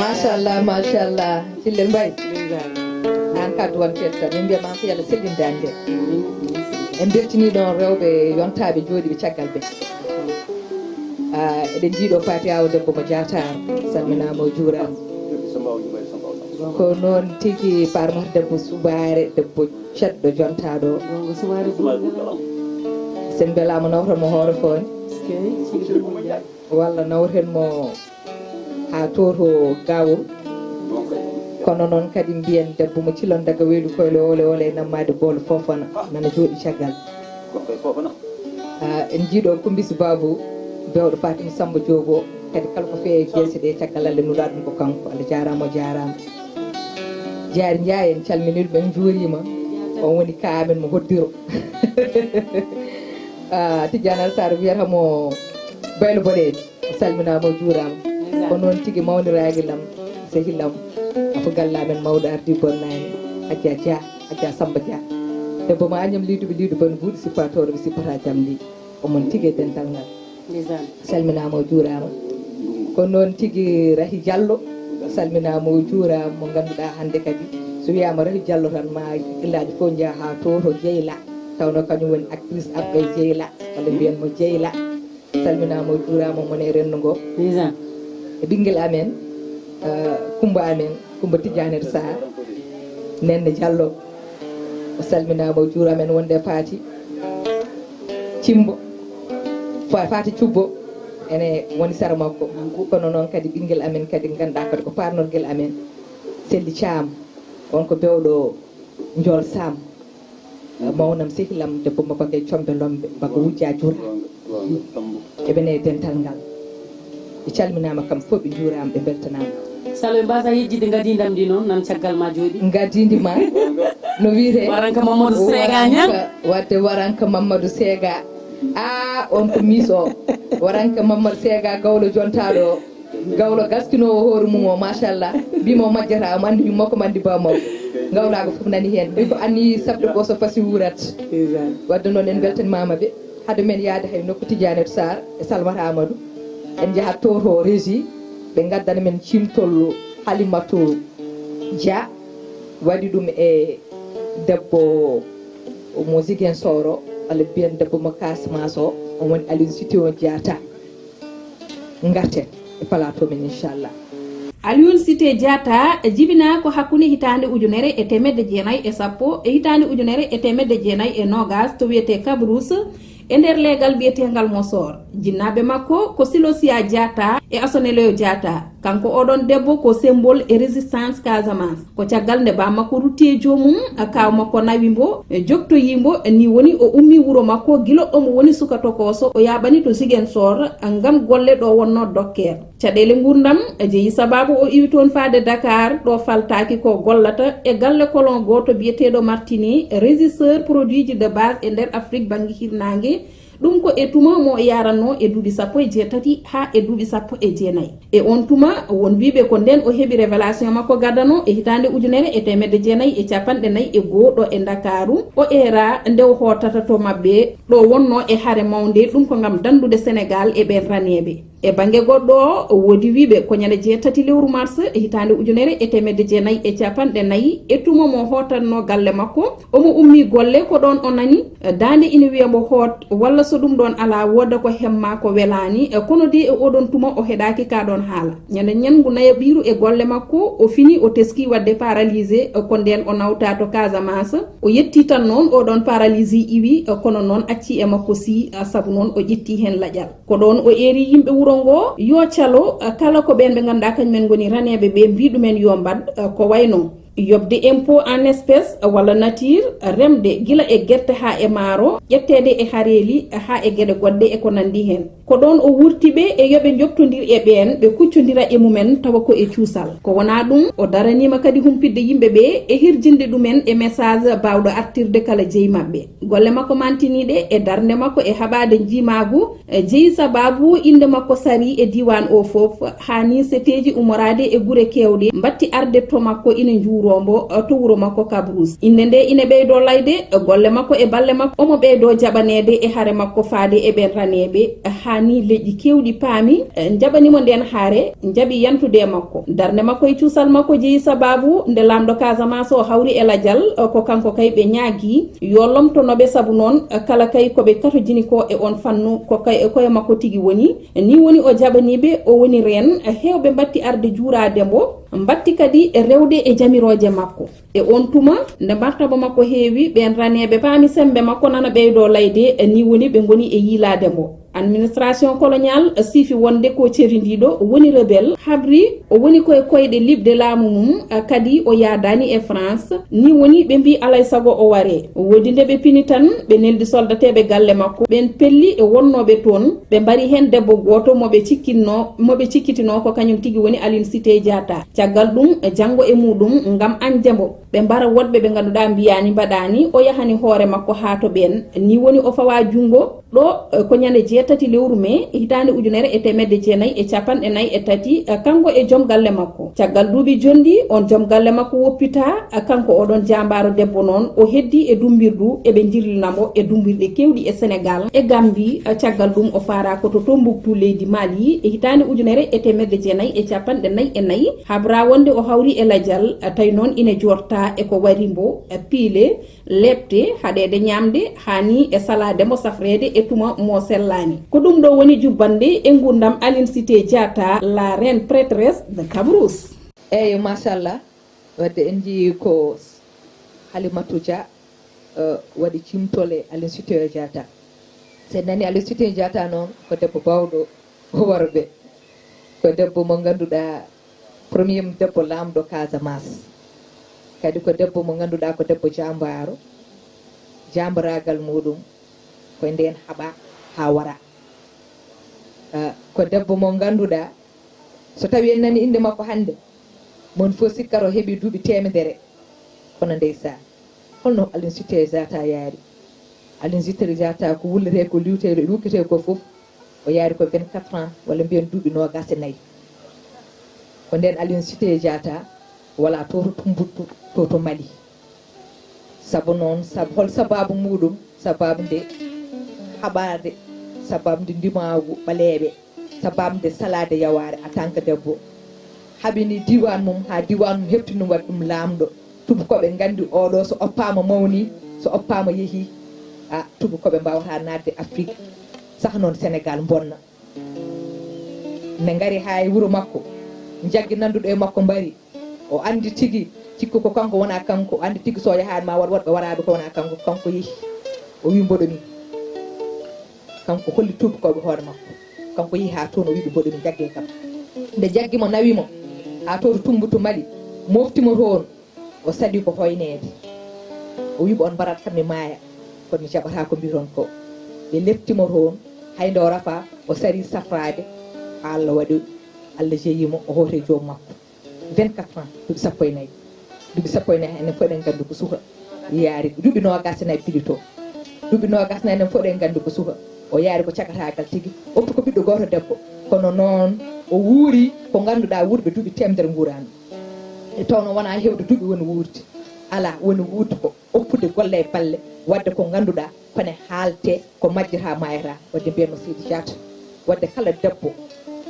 machallah Sille Mbaye an ka duwan tetta min mbiyama ko yalla sellindande en beltini ɗon rewɓe yontaɓe jooɗiɓe caggal ɓe eɗen jiiɗo Faty Awo debbo mo Diatar salminama o juurama ko noon tigui Farmata debbo Soubare debbo ceɗɗo jontaɗo sen belama nawtanmo hoore fone walla nawtenmo ha toto gawol kono noon kadi mbiyen debbo mo cilon daga weelu koyle ole e nammade boolo fofana nana jooɗi caggal en jiiɗo Kumbisi Babou bewɗo Fatima Samba Diogo kadi kala ko feewi guese ɗe caggal Allah nuɗa ɗum ko kanko Allah jarama o jarama Diary Ndiaye en calminiɗo en juurima on woni ka amen mo hoddiro Tidiane Alassane wiyatamo baylo boɗeɗe o salminama o juurama ko noon tigui mawniraki lam sehillam afo gallamen mawɗo ardi bonnani Adja Samba Dia debbo ma añam liiduɓe liidu bano buuɗi sippatoɗo ɓe sippata jaam li omon tigui dental ngal salminama o juurama ko noon tigui Rahi Diallo salminama o juurama mo ganduɗa hande kadi so wiyama Rahi Diallo tan ma illaji fof jaaha ha to Jeyla tawno kañum woni actrice Abɓe Jeyla walla mbiyanmo Jeyla salminama o juurama mone e rendu ngo e ɓinguel amen Coumba amen Coumba Tidiane Sarr Nenne Diallo o salminama o juurama en wonde Faty Cimbo Faty Cubbo ene woni sara makko kono noon kadi ɓinguel amen kadi ganduɗa kadi ko parnorguel amen Selli Thiam on ko bewɗo Ndiol Sam mawnam sehilam debbo mo banggue combe lombe bako wujja jura eɓene dental ngal ɓe calminama kam fof ɓe juurama ɓe beltanama salo ɓe mbasa yejjide gadidam ndi noon nan caggal ma jooɗi gadidima no wiite waranka Mamadou Séga ñang wadde waranka Mamadou Séga on ko miso waranka Mamadou Séga gawlo jontaɗo gawlo gaskinowo hoore mum o machallah mbimo majjata mo andi yummakko mo andi bammakko gawlago foof nani hen ɓe ko anni sabɗo go so fasi wurat wadde noon en beltanimama ɓe haade men yaade hay nokku Tidiane Sarr e Salmata Amadou en jahat to régie ɓe gaddana men cimtol Halimatou Dia waɗi ɗum e debbo mo Ziguinchor o walla mbiyen debbo mo Casamance o on woni Aline Sitoé Diatta garten e plateau men inchallah Aliou Cité Diatta jibina ko hakkunde hitande ujunere e temedde jeenayi e sappo e hitande ujunere e temedde jeenayi e nogas to wiyete Kabrousse e nder leegal biyetengal Mosor jinnaɓe makko ko Silosia Diatta e Asoneleo Diatta kanko oɗon debbo ko symbole e résistance Casamance ko caggal nde bammakko rutti e jomum kaw makko nawimbo joktoyimbo ni woni o ummi wuro makko guilo omo woni suka tokoso o yaɓani to Ziguinchor ngam golle ɗo wonno dokker caɗele gurdam jeeyi sababu o iwi toon faade Dakar ɗo faltaki ko gollata e galle kolon goto biyeteɗo Martini régisseur produit ji de base e nder Afrique banggue hirnangue ɗum ko e tuma mo yaranno e duuɓi 17 ha e duuɓi 19 e on tuma won wiɓe ko nden o heeɓi révélation makko gaddano e hitande ujunere e temedde jeenayyi e capanɗe nayyi e goho ɗo e Dakaru o era nde o hotata to mabɓe ɗo wonno e haare mawde ɗum ko gam dandude Sénégal e ɓen raneɓe e banggue goɗɗo o woodi wiɓe ko ñande 7 lewru mars e hitande ujunere e temedde jeenayyi e capanɗe nayyi e tuma mo hotanno galle makko omo ummi golle ko ɗon o nani dande ina wiyamo hoot walla so ɗum ɗon ala woda ko hemma ko welani kono de e oɗon tuma o heɗaki ka ɗon haala ñande ñangu naya ɓiru e golle makko o fini o teski wadde paralysé ko nden o nawta to Casamance o yetti tan noon oɗon paralysé iwi kono noon acci e makko si saabu noon o ƴetti hen laƴal ko ɗon o eri yimɓe wuro ngo yo calo kala ko ɓen ɓe ganduɗa kañumen goni raneɓe ɓe mbiɗumen yo mbad ko wayno yobde impôt en espèce walla nature remde gila e guerte ha e maaro ƴettede e hareeli ha e gueɗe goɗɗe e ko nandi hen ko ɗon o wurtiɓe e yoɓe joktodir e ɓen ɓe kuccodira e mumen tawa ko e cuusal ko wona ɗum o daranima kadi humpidde yimɓeɓe e hirjinde ɗumen e message bawɗo artirde kala jeeyi mabɓe golle makko mantiniɗe e darde makko e haɓade jimagu jeeyi sababu inde makko sari e diwan o foof hani seteji umorade e guure kewɗe mbatti arde to makko ina juura wurombo to wuro makko Kabrousse. Inde nde ine ɓeydo layde golle makko e balle makko omo ɓeydo jaɓanede e haare makko faade e ɓen raneɓe hani leƴƴi kewɗi paami jaɓanimo nden haare jaɓi yantude makko. Darde makko e cuusal makko jeeyi sababu nde lamɗo Casamance o hawri e ladial ko kanko kay ɓe ñaagui yo lomtonoɓe saabu noon kala kay koɓe katojini ko e on fannu ko kay koye makko tigui woni ni woni o jaɓaniɓe o woni reen hewɓe batti arde juurademo mbatti kadi rewde e jamiroje makko e on tuma nde martaba makko heewi ɓen raneɓe paami sembe makko nana ɓeydo layde ni woni ɓe goni e yiilademo. Administration colonial sifi wonde ko cerindiɗo woni rebelle habri o woni koye koyɗe libde laamu mum kadi o yaadani e France ni woni ɓe mbi alay sago o ware wodi nde ɓe pini tan ɓe neldi soldateɓe galle makko ɓen pelli e wonnoɓe toon ɓe mbari hen debbo goto moɓe cikkitino ko kañum tigui woni Aline Sitoé Diatta. Caggal ɗum janggo e muɗum ngam anjemo ɓe mbara woɗɓe ɓe ganduɗa mbiyani mbaɗani o yahani hoore makko ha to ɓen ni woni o fawa jungo ɗo ko ñande jeetati lewru mai hitande 1993 kanko e joom galle makko. Caggal duuɓi jondi on joom galle makko woppita kanko oɗon jambaro debbo noon o heddi e dumbirdu eɓe jirlinamo e dumbirɗe kewɗi e Sénégal e Gambie. Caggal ɗum o fara ko to Tombouctou leydi Mali e hitande 1994 habra wonde o hawri e ladial tawi noon ina jorta e ko warimbo piile lepte haɗede ñamde hani e salade mo safrede e tuma mo sellani ko ɗum ɗo woni jubbande e gurdam Aline Sitoé Diatta la reine prêtresse de Kabrousse. eyyi machallah wadde en jii ko Halimatou Dia waɗi cimtole Aline Sitoé Diatta. sen nani Aline Sitoé Diatta noon ko debbo bawɗo worɓe ko debbo mo ganduɗa premier debbo lamɗo Casamance kadi ko debbo mo ganduɗa ko debbo jambaro jambaragal muɗum ko nden haɓa ha wara ko debbo mo ganduɗa so tawi en nani inde makko hande mon fof sikkaro heeɓi duuɓi temedere kono ndeysan holno Aline Sitoé Diatta yaari. Aline Sitoé Diatta ko wullete ko liwtede rukkete ko foof o yaari ko 24 ans walla mbiyen duuɓi 24 ko nden Aline Sitoé Diatta wala to Tombouctou to Mali saabu noon hol sababu muɗum sababu nde haɓade sababu nde ndimagu ɓaleɓe sababu nde salade yaware en tant que debbo haɓini diwan mum ha diwan mum heftinum waɗi ɗum lamɗo tubakoɓe gandi oɗo so oppama mawni so oppama yeehi tubakoɓe mbawata nadde Afrique sah noon Sénégal bonna ne gari ha e wuuro makko jaggi nanduɗo e makko mbari o andi tigui cikku ko kanko wona kanko andi tigui so yahani ma waɗ woɗɓe waraɓe ko wona kanko yeehi o wi mboɗomi kanko holli tubakoɓe hoore makko kanko yeehi ha toon o wi ɓe mboɗomi jagge kam nde jaggimo nawimo ha to Tombouctou Mali moftimo toon o sadi ko hoynede o wi ɓe on mbarat kam mi maaya kono mi jaɓata ko mbiton ko ɓe leftimo toon hayde o rafa o sari safrade Allah waɗi Allah jeeyimo o hote joom makko 24 ans duuɓi sappo e nayyi enen fof eɗen gandi ko suka yaari duuɓi 29 pili to duuɓi 29 enen fof eɗen gandi ko suka o yaari ko cakatagal tigui oppi ko ɓiɗɗo goto debbo kono noon o wuuri ko ganduɗa wuurɓe duuɓi temedere guurani e tawno wona hewde duuɓi woni wuurde ala woni wuurde ko oppude golle e balle wadde ko ganduɗa kone haalte ko majjata mayata wadde mbiyatno Seydi Diatta wadde kala debbo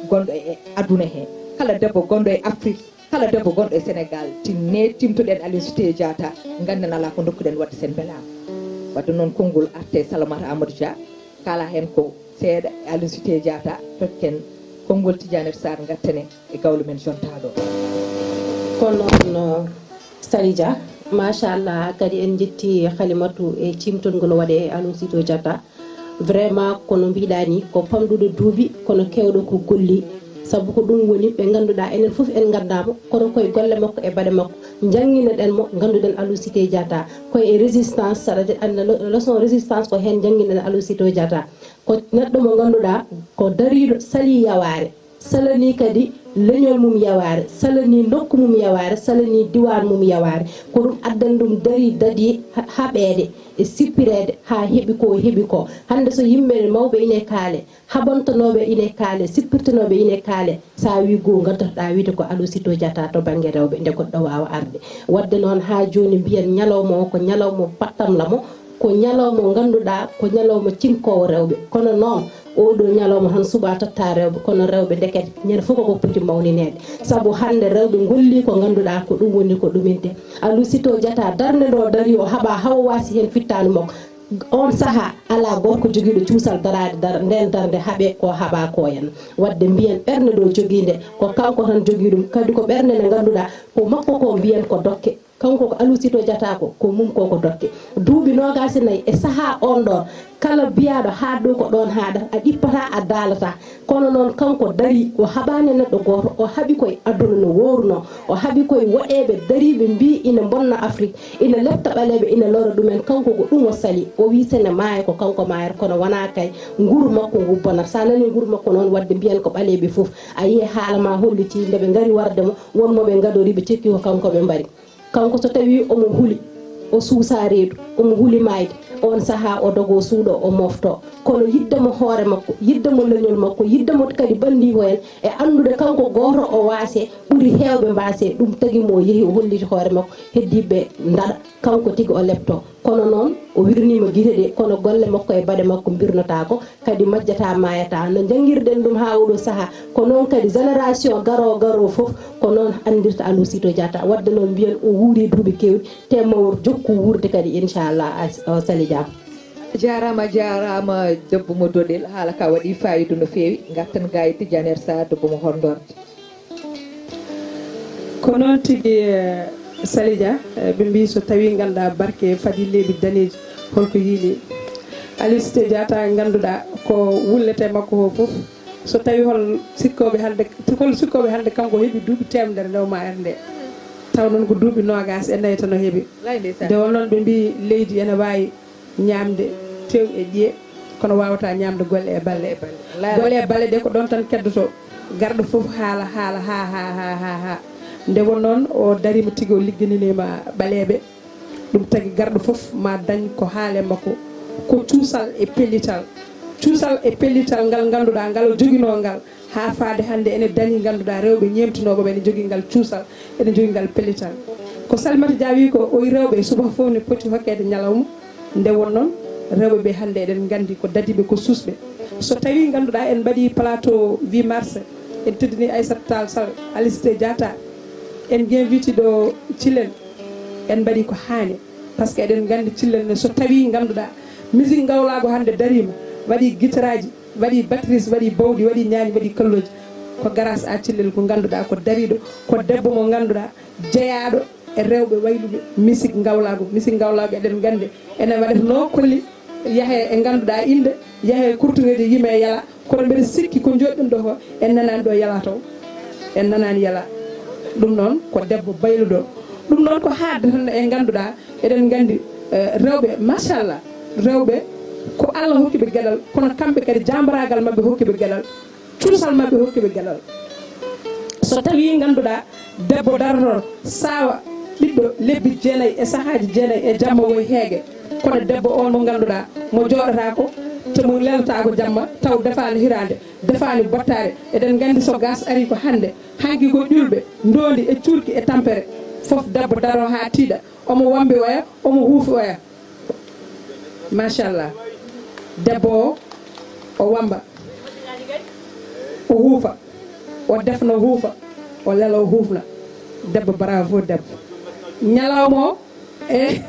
gonɗo e aduna he kala debbo gonɗo e Afrique kala debbo gonɗo e Sénégal tinne timtoɗen Aline Sitoé Diatta ganden ala ko dokkuɗen wadde sen belama wadde noon konngol arte Salamata Amadou Dia kala hen ko seeɗa Aline Sitoé Diatta totten konngol Tidiane Sarr gattane e gawlo men jontaɗo kono noon Sali Dia machallah kadi en jetti Halimatou e cimtongol waɗe e Aline Sitoé Diatta vraiment kono mbiɗani ko famɗude duuɓi kono kewɗo ko golli saabu ko ɗum woni ɓe ganduɗa enen foof en gandamo kono koye golle makko e baɗe makko jangguinoɗen mo ganduɗen Aline Sitoé Diatta koye résistance saɗa anda leçon résistance ko hen jangguinoɗen Aline Sitoé Diatta ko neɗɗo mo ganduɗa ko dariɗo sali yaware salani kadi leñol mum yaware salani nokku mum yaware salani diwan mum yaware ko ɗum addan ɗum dari dadi haɓede e sippirede ha heeɓi ko hande so yimɓe mawɓe ine kaale haɓantanoɓe ine kaale sippirtanoɓe ine kaale sa wi goo gaddotoɗa wiide ko Alou Sito Diatta to banggue rewɓe nde goɗɗo wawa arde wadde noon ha joni mbiyen ñalawma o ko ñalawma pattamlamo ko ñalawma ganduɗa ko ñalawma cinkowo rewɓe kono noon oɗo ñalawma tan suuɓa totta rewɓe kono rewɓe ndeket ñande fof koko poti mawninede saabu hande rewɓe golli ko ganduɗa ko ɗum woni ko ɗuminte Alou Sito Diatta darde ndo dari o haɓa hawa wasi hen fittani makko on saaha ala gorko joguiɗo cuusal darade nden darde haaɓe ko haɓa ko henna wadde mbiyen ɓerde ɗo joguinde ko kanko tan jogui ɗum kadi ko ɓerde nde ganduɗa ko makko ko mbiyen ko dokke kanko ko Alou Sito Diatta ko mum ko dokke duuɓi 24 e saaha on ɗon kala biyaɗo ha ɗo ko ɗon haɗata a ɗippata a daalata kono noon kanko dari o haɓani neɗɗo goto o haaɓi koye aduna no woruno o haaɓi koye woɗeɓe dariɓe mbi ina bonna Afrique ina lefta ɓaleɓe ina lora ɗumen kanko ko ɗum o sali o wi sene maaya ko kanko maayata kono wona kay nguru makko ngu bonata sa nani nguru makko noon wadde mbiyen ko ɓaleɓe foof a yiye haalama holliti ndeɓe gari wardemo wonmoɓe gadoriɓe cikki ko kanko ɓe mbari kanko so tawi omo huuli o suusa reedu omo huuli mayde on saaha o dogo suuɗo o mofto kono yiddemo hoore makko yiddemo leñol makko yiddemo kadi bandiko en e andude kanko goto o waase ɓuuri hewɓe mbase ɗum tagui mo yeehi o holliti hoore makko heddiɓe daɗa kanko tigui o lepto kono noon o wirnima guite ɗe kono golle makko e baɗe makko birnotako kadi majjata mayata no jangguirɗen ɗum ha oɗo saaha ko noon kadi génération garo foof ko noon andirta Alou Sito Diatta wadde noon mbiyen o wuuri duuɓi kewɗi te mawr jokku wurde kadi inchallah o sali jam jarama debbo mo doɗel haala ka waɗi fayidu no fewi gartan ga e Tidiane Sarr debbo mo Horndorde ko noon tigui Sali Dia ɓe mbi so tawi ganduɗa barke fadi leeɓi daneji holko yiili Alou Sito Diatta ganduɗa ko wullete makko ho foof so tawi hol sikkoɓe hande kanko heeɓi duuɓi temedere ndewma erde taw noon ko duuɓi 20 e nayyi tan o heeɓi nde won noon ɓe mbi leydi ene wawi ñamde tew e ƴee kono wawata ñamde golle e balle golle e balle ɗe ko ɗon tan keddoto garɗo foof haala ha nde won noon o darima tigui o ligganinima ɓaleɓe ɗum tagui garɗo foof ma dañ ko haale makko ko cuusal e pellital ngal ganduɗa ngal o joguino ngal ha faade hande ene dañi ganduɗa rewɓe ñemtinoɓe ene jogui ngal cuusal ene jogui ngal pellital ko Salimata Dia wi ko oyi rewɓe subaka foof ne poti hokkede ñalawma nde won noon rewɓeɓe hande eɗen gandi ko dadiɓe ko susɓe so tawi ganduɗa en mbaɗi plateau 8 mars en teddini Aissata Tall Sall Alou Sito Diatta en inviti ɗo Thilen en mbaɗi ko hani par ce que eɗen gandi Thilen ne so tawi ganduɗa musique gawlago hande darima waɗi guitaraji waɗi batteries waɗi bawɗi waɗi ñaani waɗi kalloji ko grâce à Thilen ko ganduɗa ko dariɗo ko debbo mo ganduɗa jeeyaɗo e rewɓe wayluɓe musique gawlago eɗen gandi ene waɗatno kolli yaahe e ganduɗa inde yaahe kurtuŋeji yime yala kono mbeɗa sikki ko joɗɗum ɗo ko en nanani ɗo yala taw en nanani yala ɗum noon ko debbo bayluɗo ɗum noon ko haadde tan e ganduɗa eɗen gandi rewɓe machallah rewɓe ko Allah hokkiɓe gueɗal kono kamɓe kadi jambaragal mabɓe hokkiɓe gueɗal cuusal mabɓe hokkiɓe gueɗal so tawi ganduɗa debbo daratoto sawa ɓiɗɗo lebbi 9 e sahaji 9 e jamma woy heege kono debbo on mo ganduɗa mo joɗata ko te mo lelata ko jamma taw defani hirande defani bottare eɗen gandi so gas ari ko hande hanki ko ƴulɓe ndondi e curki e tampere foof debbo daro ha tiiɗa omo wambi oya omo huufi oya machallah debbo o wamba o huufa o defna huufa o lelo o hufna debbo bravo debbo ñalawma o e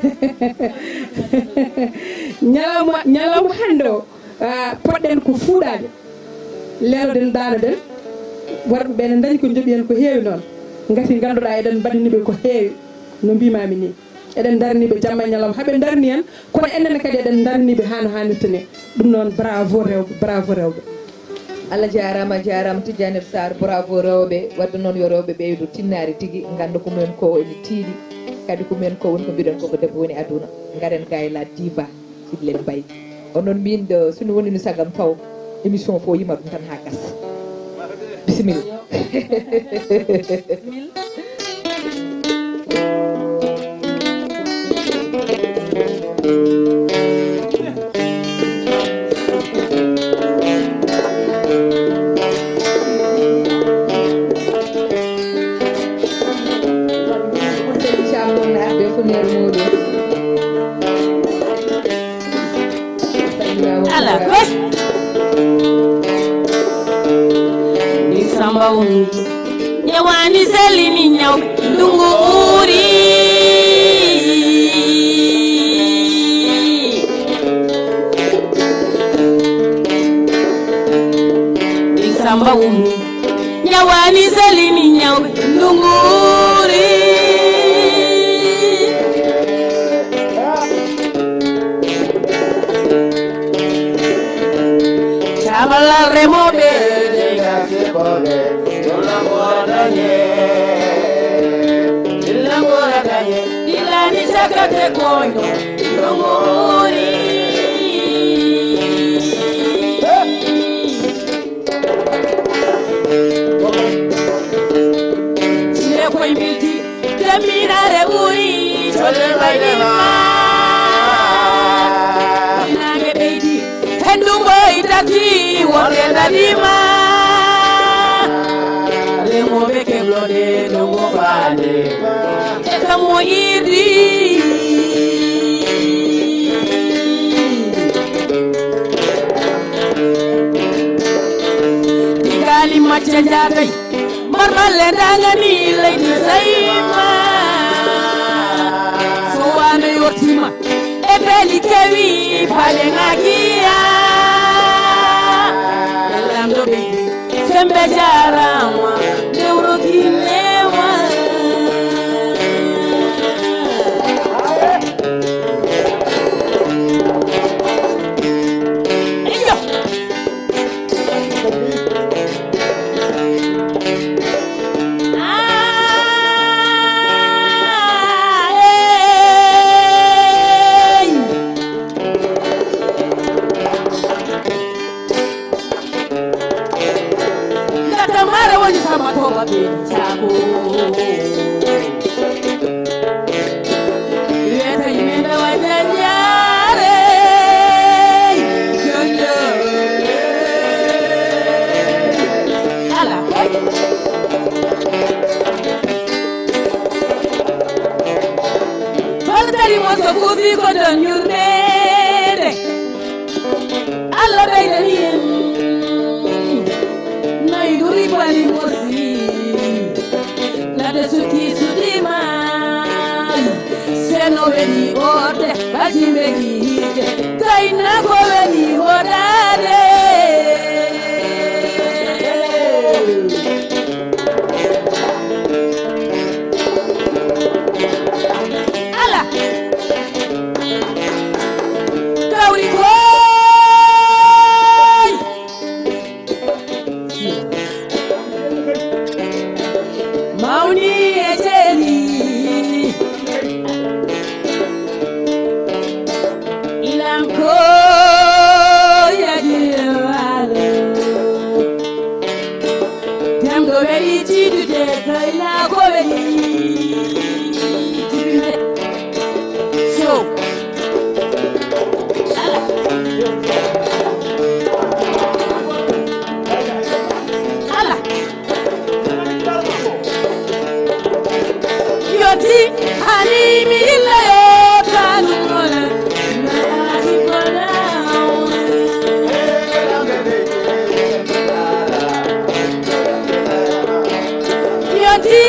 ñalawma hande o poɗɗen ko fuuɗade leroɗen dano ɗen worɓe ɓe ne dañi ko jooɓi hen ko heewi noon gati ganduɗa eɗen mbaɗiniɓe ko heewi no mbimami ni eɗen darniɓe jamma ñalawma haaɓe darni hen kono enen kadi eɗen darniɓe hano hannirta ni ɗum noon bravo rewɓe Allah jarama Tidiane Sarr bravo rewɓe wadde noon yo rewɓe ɓeydo tinnari tigui ganda ko mumen ko ene tiiɗi kadi ko mumen ko woni ko mbiɗen koko debbo woni aduna garen gayla diva Sidlen Mbaye on noon min ɗo sono woni no sagam taw émission fo yima ɗum tan ha gasa bismillah. Ala weh ni samba ungu nyawani selini nyaw dungu uri ni samba ungu nyawani selini nyaw dungu uri Abala remobe llega se pone la moradañe la moradañe dilani sakate koyo no mori le koy milti le mirare uri chole bailema nage beidi Endumbo itati wakenda dima Lemo beke blode nungo fade Eka mo iri Nikali macanja kai Marmale dangani lady saima Suwane yotima Ebeli kewi pale ngakia Lamdo baby Sembe jarama Neuro kinewa Iyo Matoba Chabo Yeta imenda wajanyare Yoyo Ala Valtari moso kufi kodon yurmede Alla baydani Naiduri pali mosi Lade suki sudima Seno veni orde Bati veni hite Kaina ko veni odade Ala Kauri ko Mauni ejeri Ilanko ya diwalo Jamgo veri chidu de kaila ko veri So Ala Yoti animi illa yota nungole Nayati kola Yoti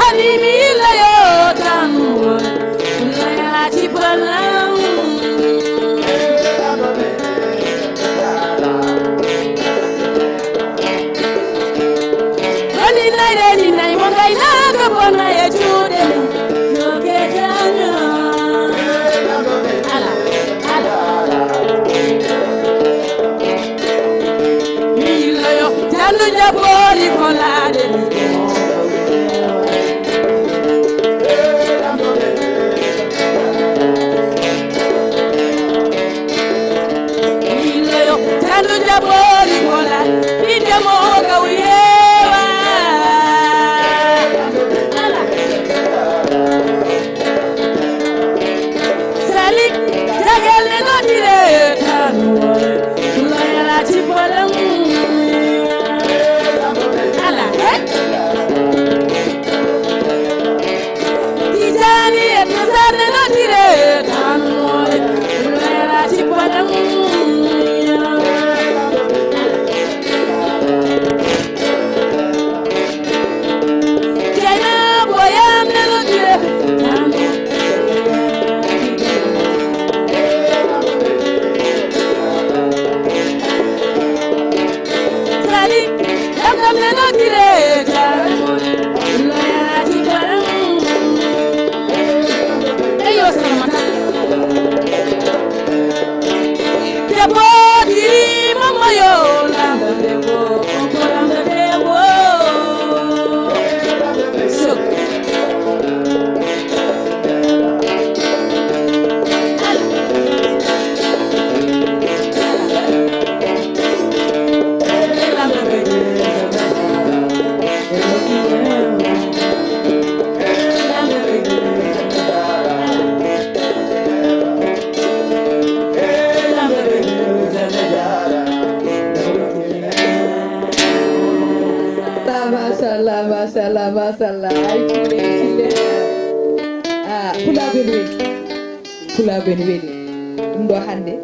animi illa yota nungole Nayati kola Rani nai mongai na kapona ya chude Yoke janya Ala Milo yo Janu japori kolade Milo yo Janu japori kolade Ide moga uye machallah ay sille pulaɓe ne weeli ɗum ɗo hannde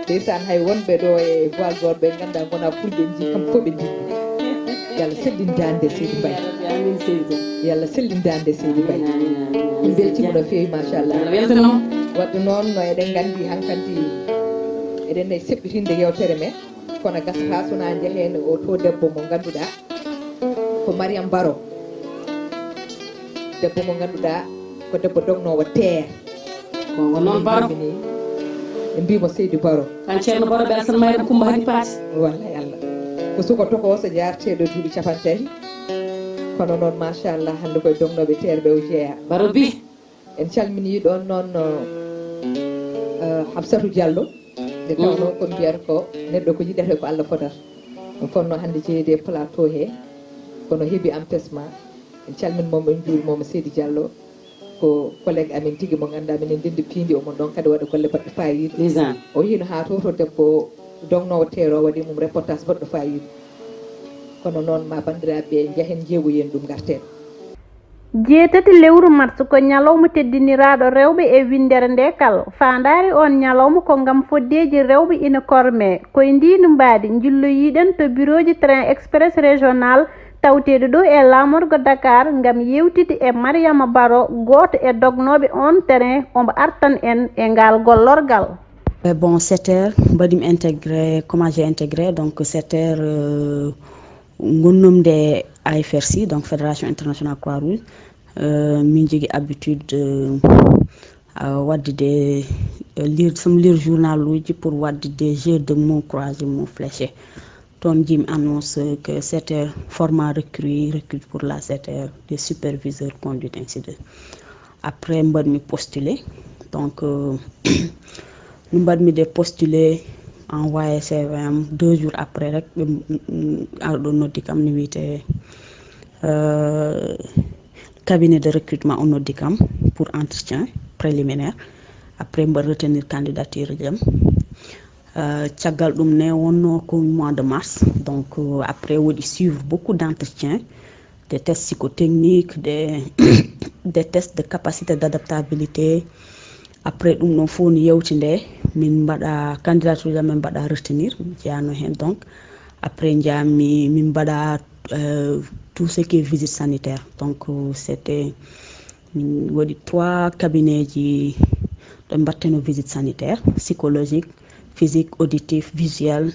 ndeysan hay wonɓe ɗo e voile d'or ɓe ganduɗa gona fulɓe ji kam fof ɓe jiɗi yallah sellin dande seydi Mbaye yallah sellin dande seydi Mbaye min beltima no feewi machallah wadde noon no eɗen gandi hankkadi eɗen e seɓɓitinde yewtere men kono gasata sona jeehene o to debbo mo ganduɗa ko Mariame Baro debbo mo ganduɗa ko debbo dognowo terre ko noon Baro en mbimo Seydou Baro kan ceerno Baro ɓe Alassane Mayra Coumba Hani Paty wallay Allah ko suko toko so jarteɗo duuɓi capantati kono noon machallah hande koye dognoɓe terre ɓe o jeeya Baro bi en calmini ɗon noon Hamsatou Diallo nde tawno ko mbiyata ko neɗɗo ko yiɗete ko Allah fotata ɗum fonno hande jeeyede plateau he kono heeɓi empêchement en calminmomo en juurimomo Seydi Diallo ko collègue amin tigui mo ganduɗa minen ndendi piindi omon ɗon kadi waɗa golle baɗɗo fayida o hino ha to debbo dognowo teero waɗi mum reportage baɗɗo fayida kono noon ma bandiraɓe jeehen jeegoyen ɗum garten jeetati lewru mars ko ñalawma teddiniraɗo rewɓe e windere nde kal fandari on ñalawma ko gam foddeji rewɓe ina korme koye ndino mbaadi jilloyiɗen to bureau ji train express régional tawteɗo ɗo e lamorgo Dakar gam yewtide e Mariama Baro goto e dognoɓe on terrain omo artan en e ngal gollorgal. Bon, 7h, mbaɗimi intégré, comment j'ai intégré, donc 7h, gonnomde AFRC, donc Fédération Internationale Croix-Rouge, min jogui habitude wadde lire journal uji pour wadde des jeux de mots croisés, mots fléchés. Ton jim annonce que 7h format recrute pour la 7h des superviseurs conduite ainsi de. Après mbaɗmi postulé, donc nous mbaɗmi de postulé envoyé CVM 2 jours après rek ɗo noddi kam ni wiyete cabinet de recrutement on noddi kam pour entretien préliminaire après mbaɗ retenir candidature jam caggal ɗum ne wonno ko mois de mars donc après woɗi suivre beaucoup d'entretiens, des tests psychotechniques, des tests de capacité d'adaptabilité. Après ɗum ɗon fof no yewtinde min mbaɗa candidature jam min mbaɗa retenir jeyano hen donc après jami min mbaɗa tout ce qui est visite sanitaire donc c'était min waɗi 3 cabinets ji ɗo mbatteno visite sanitaire psychologique, physique, auditif, visuel,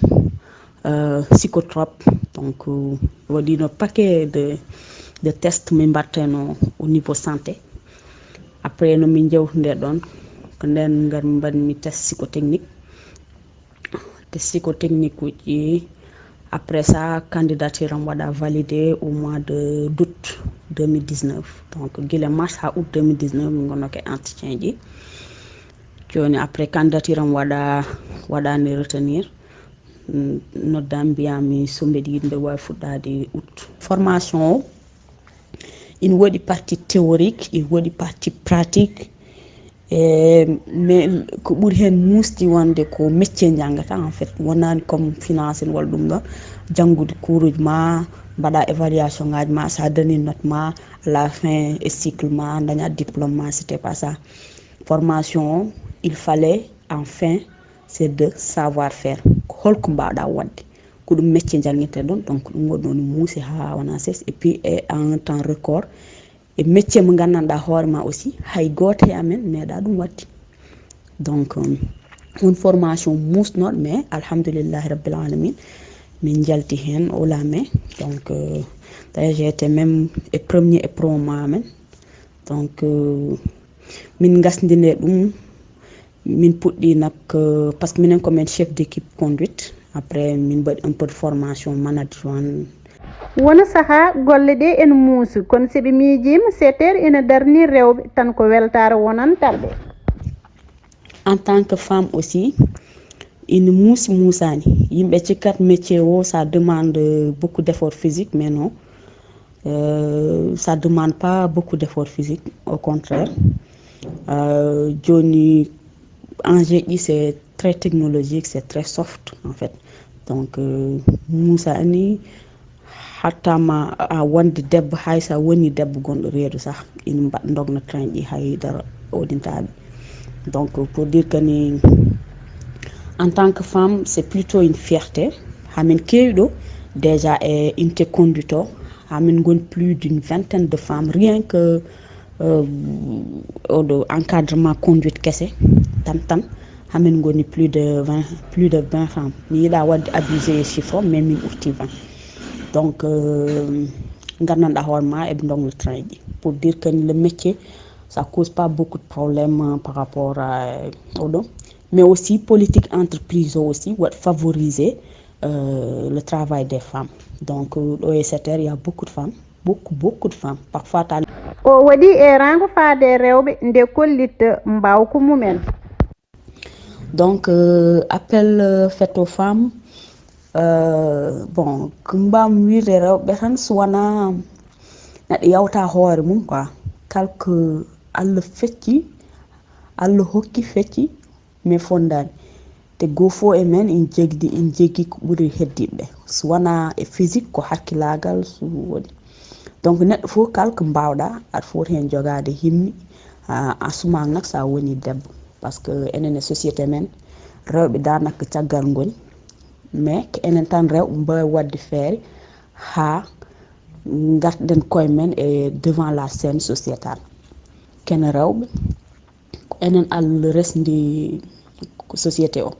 psychotrope, donc waɗino paquet de tests min mbatteno au niveau santé. Après no min jewtude ɗon ko nden ngar mbaɗmi test psychotechnique uji. Après ça candidature am waɗa validé au mois d'août 2019 donc guila mars ha août 2019 min gonnoke entretien ji joni après candidature am waɗani retenir noddam mbiyami so mbeɗa yiɗi mbeɗa wawi fuɗɗade août. Formation o ina waɗi partie théorique, ina waɗi partie pratique, mais ko ɓuri hen musdi wonde ko métier jangata en fait wonani comme finance wala ɗum ɗo janggude cours uji ma mbaɗa évaluation ngaji ma sa dani note ma à la fin et cycle ma daña diplôme ma, c'était pas ça. Formation il fallait enfin c'est de savoir faire holko mbawɗa wadde ko ɗum métier jangguirte ɗon donc ɗum waɗi noon muusi ha wona ses et puis en un temps record e métier mo gandanɗa hoorema aussi hay goto e amen meeɗa ɗum wadde donc on formation musnoɗo mais alhamdoulillahi rabbil alamin min jalti hen o lame donc d'ailleurs j'ai été même e premier et promo amen donc min gasdine ɗum min puɗɗi nak par ce que minen komin chef d'équipe conduite après min mbaɗi un peu de formation management. wona saha golle ɗe ene muusi kono seɓe miijima setere ene darni rewɓe tan ko weltare wonantarɓe. En tant que femme aussi ina muusani yimɓe cikkat métier o ça demande beaucoup d'effort physique mais non ça demande pas beaucoup d'effort physique au contraire joni enjeu c'est très technologique, c'est très soft en fait donc musani hattama wonde debbo hay sa woni debbo gonɗo reedu sah ina dogna train ɗi haydara odintaɓe. Donc pour dire que ni en tant que femme c'est plutôt une fierté hamin kewi ɗo déjà e inte conduite o hamin goni plus d'une vingtaine de femmes rien que oɗo encadrement conduite kese tan hamin goni plus de 20 femmes mi yiiɗa wadde abusé chiffre mais min ɓurti 20. Donc gandanɗa hoorema eɓe dogna train ji pour dire que le métier ça cause pas beaucoup de problèmes par rapport à oɗo, mais aussi politique entreprise aussi wat favoriser le travail des femmes. Donc au STR il y a beaucoup de femmes, beaucoup de femmes parfois tan o waɗi e rango faade rewɓe nde kollitta mbawko mumen. Donc appel fait aux femmes bon ko mbam wiide rewɓe tan so wona neɗɗo yawta hoore mum quoi, kalko Allah fecci Allah hokki fecci mais fondani te goo fo e men en jeggi ko ɓuri heddiɓe so wona e physique ko hakkilagal so woni. Donc neɗɗo fof kala ko mbawɗa aɗa foti hen jogade himmi a sumak nak sa woni debbo, parce que enen e société men rewɓe danaka caggal goni, mais ko enen tan rewɓe mbawi wadde feere ha garden koye men e devant la scène sociétale. Kene rewɓe ko enen Allah resdi société o,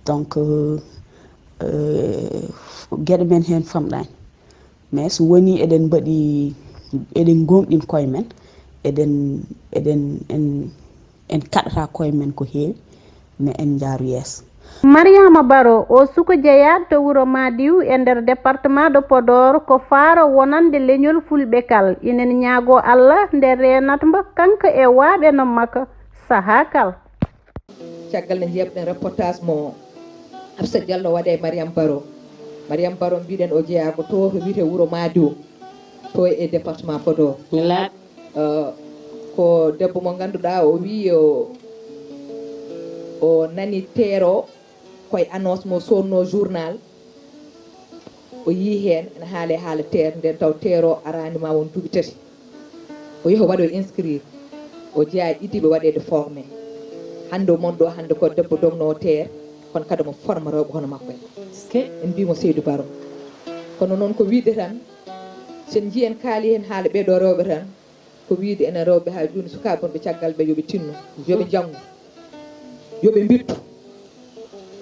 donc gueɗe men hen famɗani, mais so woni eɗen mbaɗi eɗen gomɗin koye men en kaɗata koye men ko heewi mais en jaaru yeeso. Mariama Baro o suko jeeyaɗo to wuro Madiw e nder département de Podor ko faaro wonande leñol fulɓe kal inen ñaago Allah nde renatmo kanko e waaɓe no makko sahaa kal. caggal nde jeyɓɗen reportage mo Absa Diallo waɗe Mariame Baro. Mariame Baro mbiɗen o jeeya ko to wiyete wuro Madiw to e département Podor. Ko debbo mo ganduɗa o wi o nani teero koye annonce mo sonno journal o yi hen ene haale haala teer nden taw teero aranima won duuɓi tati o yaha waɗo inscrire o jeeya idiɓe waɗede formé hande o monɗo hande ko debbo dognowo teer kono kadi mo forma rewɓe hono makko en mbimo Seydou Baro. Kono noon ko wiide tan sen jiyen kaali hen haala ɓeɗo rewɓe tan ko wiide enen rewɓe ha joni sukaɓe wonɓe caggal ɓe yooɓe tinno yooɓe janggo yooɓe mbittu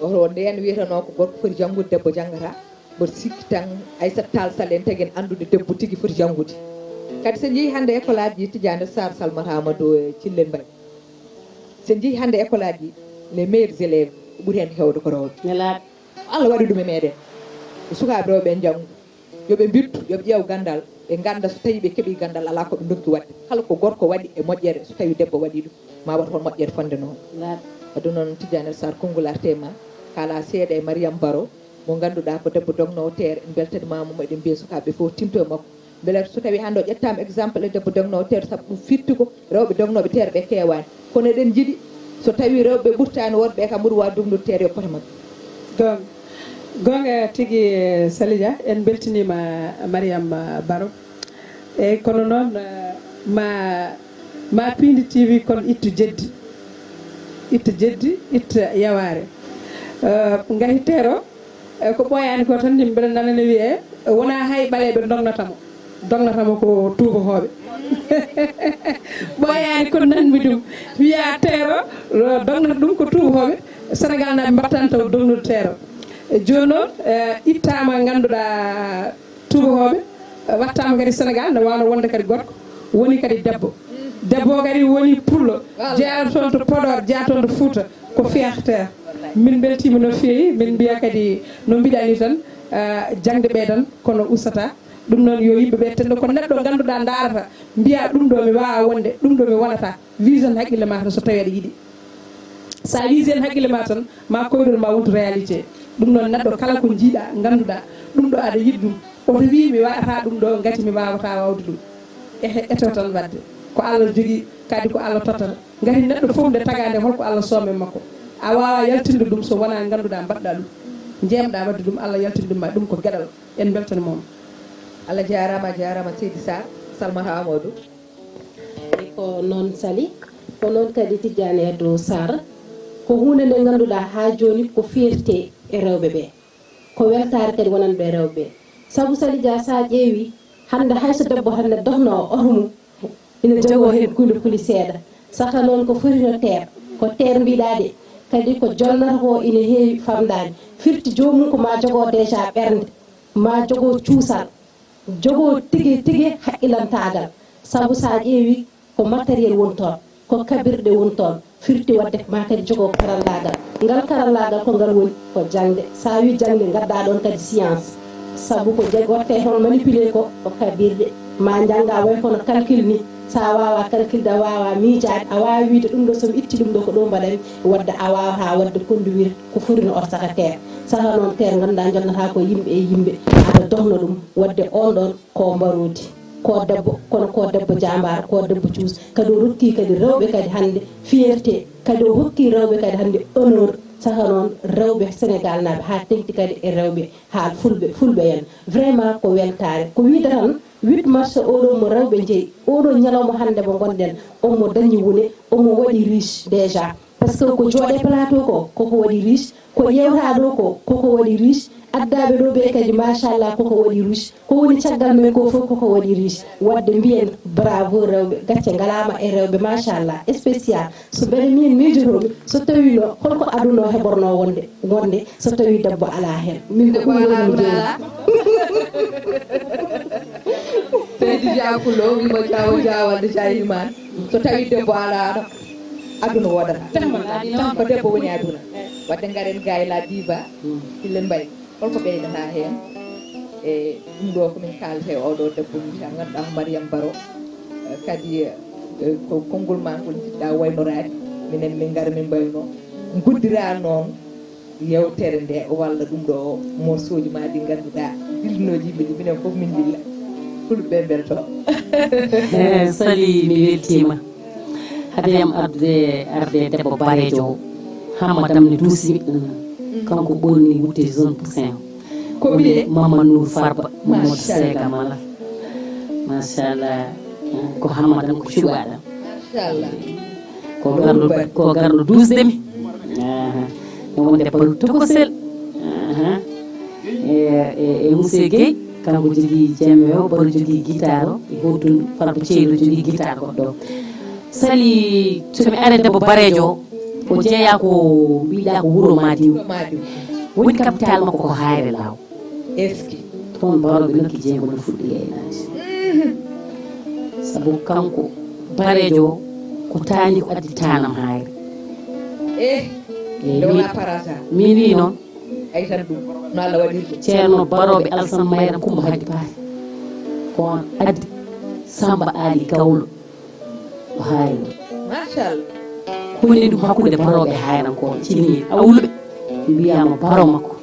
oto nden wiyetano ko gorko foti janggude debbo janggata mboɗo sikki tan Aissata Tall Sall en taguen andude debbo tigui foti janggude. Kadi sen jeeyi hande école aji Tidiane Sarr Salmata Amadou e Thillen Mbaye, sen jeeyi hande école aji les meilleurs élèves ɓuuri hen hewde ko rewɓe. Allah waɗi ɗum e meɗen sukaɓe rewɓe en janggu yooɓe mbittu yooɓe ƴeew gandal ɓe ganda so tawi ɓe keeɓi gandal ala koɓe dokki wadde kala ko gorko waɗi e moƴƴere so tawi debbo waɗi ɗum ma wat hon moƴƴere fonde noon. Wadde noon Tidiane Sarr konngol artema kala seeɗa e Mariame Baro mo ganduɗa ko debbo dognowo teere en beltanimamo eɗen mbiya sukaɓe fof timto e makko beele so tawi hande o ƴettama exemple e debbo dognowo teere saabu ɗum firti ko rewɓe dognoɓe teere ɓe kewani kono eɗen jiiɗi so tawi rewɓe ɓurtani worɓe kam ɓuuri wawi dognude teere yo pota mabɓe. gonga tigui Salidia en beltinima Mariame Baro eyyi kono noon ma Pindi TV kono ittu jeddi itta yaware gahi teero ko ɓoyani ko tan yimɓe mbeɗa nanane wiye wona hay ɓaleɓe dognatamo ko tubakoɓe ɓoyani ko nanmi ɗum wiya teero dognata ɗum ko tubakoɓe Sénégal naɓe mbattani taw dognude teero joni noon ittama ganduɗa tubakoɓe wattama kadi Sénégal ne wawno wonde kadi gorko woni kadi debbo kadi woni pullo jeeya toon to Podor jeeya toon to Fouta ko fierté min beltima no feewi min mbiya kadi no mbiɗani tan jangde ɓeydan kono ustata ɗum noon yo yimɓeɓe tendo ko neɗɗo ganduɗa darata mbiya ɗum ɗo mi wawa wonde ɗum ɗo mi wonata vision haqqille ma tan so tawi aɗa yiiɗi sa vision haqqille ma tan ma koyɗol ma wontu réalité ɗum noon neɗɗo kala ko jiiɗa ganduɗa ɗum ɗo aɗa yiɗi ɗum oto wi mi waɗata ɗum ɗo gati mi wawata wawde ɗum eto tan wadde ko Allah jogui kadi ko Allah tottata gati neɗɗo foof nde tagade holko Allah soome makko a wawa yaltinde ɗum so wona ganduɗa mbaɗɗa ɗum jeemɗa wadde ɗum Allah yaltinde ɗum ma ɗum ko gueɗal en beltanimoma Allah jarama Seydi Sarr Salmata Amadou ko noon sali ko noon kadi Tidiane Edou Sarr ko hunde nde ganduɗa ha joni ko fierté e rewɓe ɓe ko weltare kadi wonanɓe rewɓe saabu Sali Dia sa ƴeewi hande hayso debbo hande dohno oto mum ina jogo hen kuli seeɗa saka noon ko fotino teer ko teer mbiɗa de kadi ko jonnata ko ina heewi famdade firti jomum ko ma jogo déjà ɓernde ma jogo cuusal jogo tigui haqqilantagal saabu sa ƴeewi ko matériel woni toon ko kabirɗe woni toon firti wadde ma kadi jogo karallagal ngal karallagal ko ngal woni ko jangde sa wi jangde gadda ɗon kadi science saabu ko watte hono manipulé ko kabirɗe ma jangga way kono calcul ni sa wawa calculde a wawa miijade a wawi wiide ɗum ɗo somi itti ɗum ɗo ko ɗo mbaɗami wadde a wawata wadde conduire ko furino oto saka terre saka noon terre ganduɗa jonnata ko yimɓe e yimɓe aɗa dohno ɗum wadde on ɗon ko mbarodi ko debbo kono ko debbo jambar ko debbo cuus kadi o rokki kadi rewɓe kadi hande fierté kadi o hokki rewɓe kadi hande honneur saka noon rewɓe Sénégal naɓe ha tengti kadi e rewɓe ha fulɓe en vraiment ko weltare ko wiide tan 8 mars oɗo mo rewɓe jeeyi oɗo ñalawma hande mo gonɗen omo dañi wone omo waɗi riche déjà par ce que ko jooɗe plateau ko koko waɗi riche ko yewta ɗo ko koko waɗi riche addaɓe ɗo ɓe kadi machallah koko waɗi riche ko woni caggal men ko fof koko waɗi riche wadde mbiyen bravo rewɓe gacce galama e rewɓe machallah spécial so mbeɗa min miijotoɓe so tawino holko aduna o heɓorno wonde so tawi debbo ala hen min ko ɗum Seydi Diapulo wimo jawalde jahilman so tawi debbo ala aduna wodata tan ko debbo woni aduna wadde garen gayla diva Hille Mbaye holko ɓeydata hen e ɗum ɗo komin kalte oɗo debbo wiyata ganduɗa ko Mariame Baro kadi ko konngol ma ngol jiɗɗa waynorade minen min gara min mbayno guddira noon yewtere nde walla ɗum ɗo morceau ji ma ɗi ganduɗa dilnoji yimɓe ɗi minen foof min dilla fulɓe belto Sali mi weltima hadeyam arde debbo barejo hammadam ne duusimi kanko ɓonni wutte zone pourcent ko wiye Mamadou Nour Farba Mamadou Sega mala machallah ko hammadam ko cuɓaɗam machallah ko garɗo duusdemi won debbo tokosel e monsieur Gueye kanko jogui jemme o boɗo jogui guitare o e howtundu Farba Ceydo jogui guitare goɗɗo Sali somi are debbo barejo o jeeya ko mbiɗa ko wuuro Madiw woni capital makko ko Hayre Law eski toon baroɓe nokki jeego no fuɗɗi yeynade saabu kanko barejo ko taani ko addi tanam Hayre wona parasa min wi noon ay tan ɗum no Allah waɗi ɗum ceerno baroɓe Alassane Mayram Coumba Hadi Paate kon addi Samba Ali Gawlo o Hayre machallah hunde ɗum hakkude baroɓe hayrankoɓe ciniɗe awluɓe mbiyama baro makko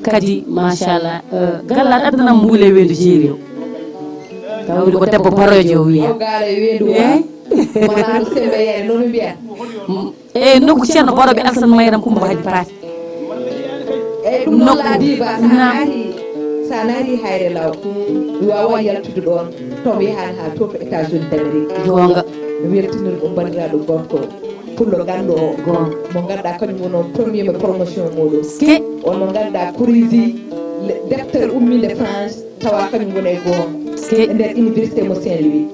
kadi machallah gallat addanam mbuule weedu jeeri o tawde ko debbo barojo o wiya gala weedu manano sembe yere nono mbiya eyyi nokku ceerno baroɓe Alassane Mayram Coumba Hadi Paate eyyi ɗum noon la diva sa naari Hayre Law wawa yaltude ɗon tomo yahani ha to États-Unis d'Amérique gonga mi weltinir ɗum bandiraɗo gorko pullo gandu o mo ganduɗa kañum woni on premier promotion muɗum on mo ganduɗa corrigi deftere umminde France tawa kañum woni e goonga e nder université mo Saint-Louis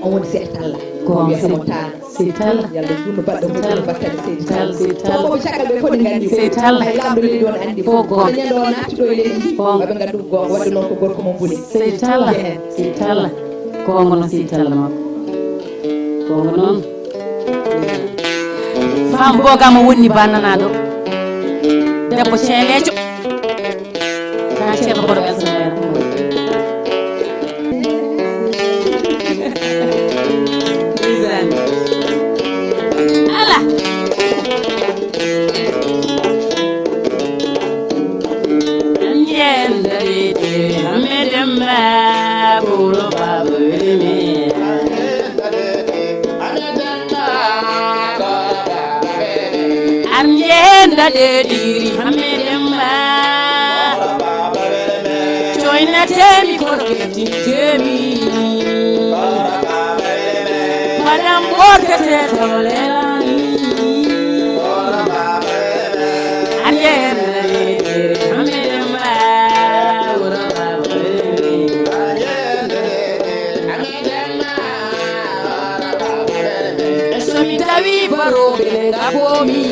on woni Sey Talla wiyatamo Tana Sey Talla yalla junno baɗɗo moƴƴo battane Seydi Talla Sey Talla koɓe caggal ɓe foti gandi Sey Talla hay lamɗo leydi on andi fof gonga ñande o naati ɗo e leydi maɓe gandu gonga wadde noon ko gorko mo mbuli Sey Talla Sey Talla gonga noon Sey Talla makko gonga noon fam bogama wonni bannanaɗo debbo ceelejo ka ceerno baroɓe Alassane Mayram ala yendalide hamedemma ɓuuro baba welimi arjenda de diri hamedemma join temi kono kefti temi madam borka te tolelani anyen barobe gabomi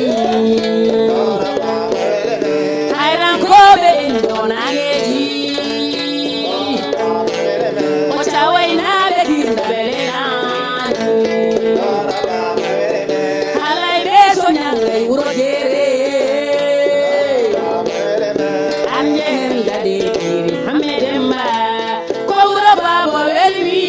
ayran kobe indonageji ochawayna be dirbelena halay be so nyangay wuro jere anjen gade kiri hamedemba ko wuro baba welmi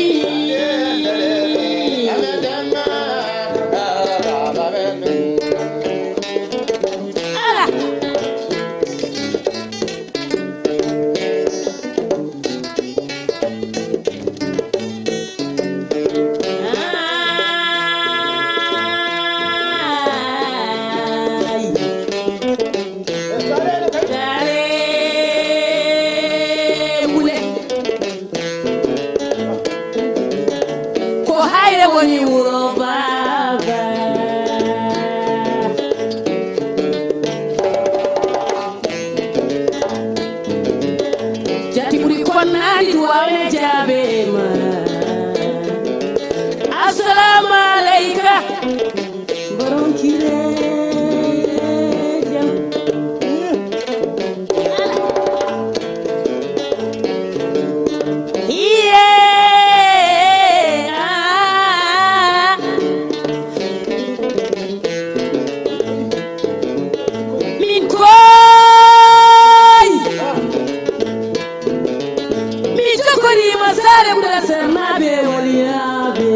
Assalamu alaikum. Baron kire jam. Min koy. Mi jokori masare mudala sernabe waliyabe.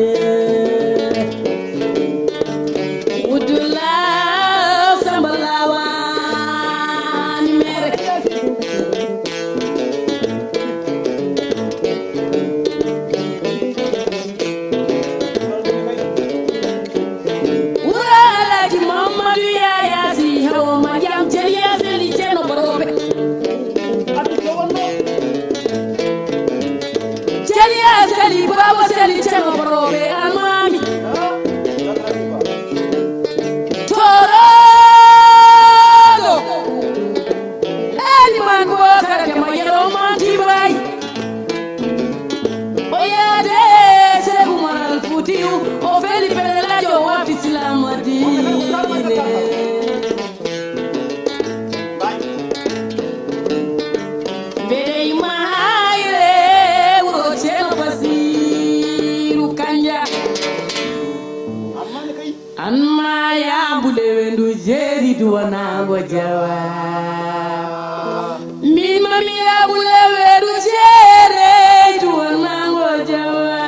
Min mami abule weru jere duwanango jawa.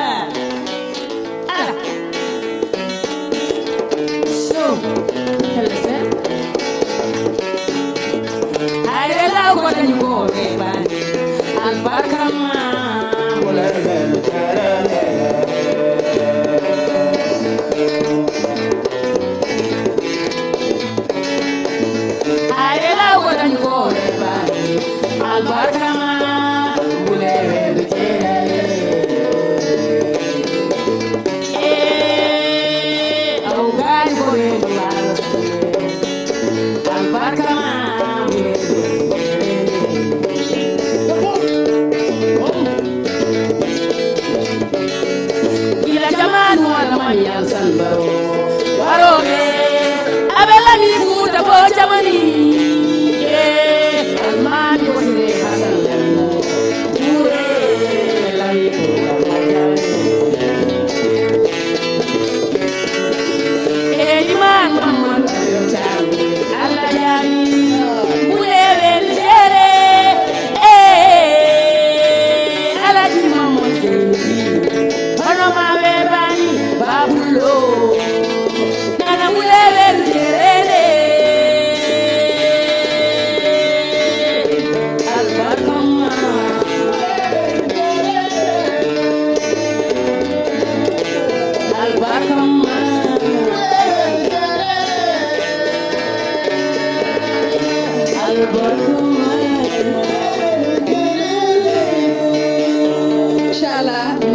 So, hello sir. Ayre law ko dañu ko ban. Albarkama wala welu karane. Ayre law ko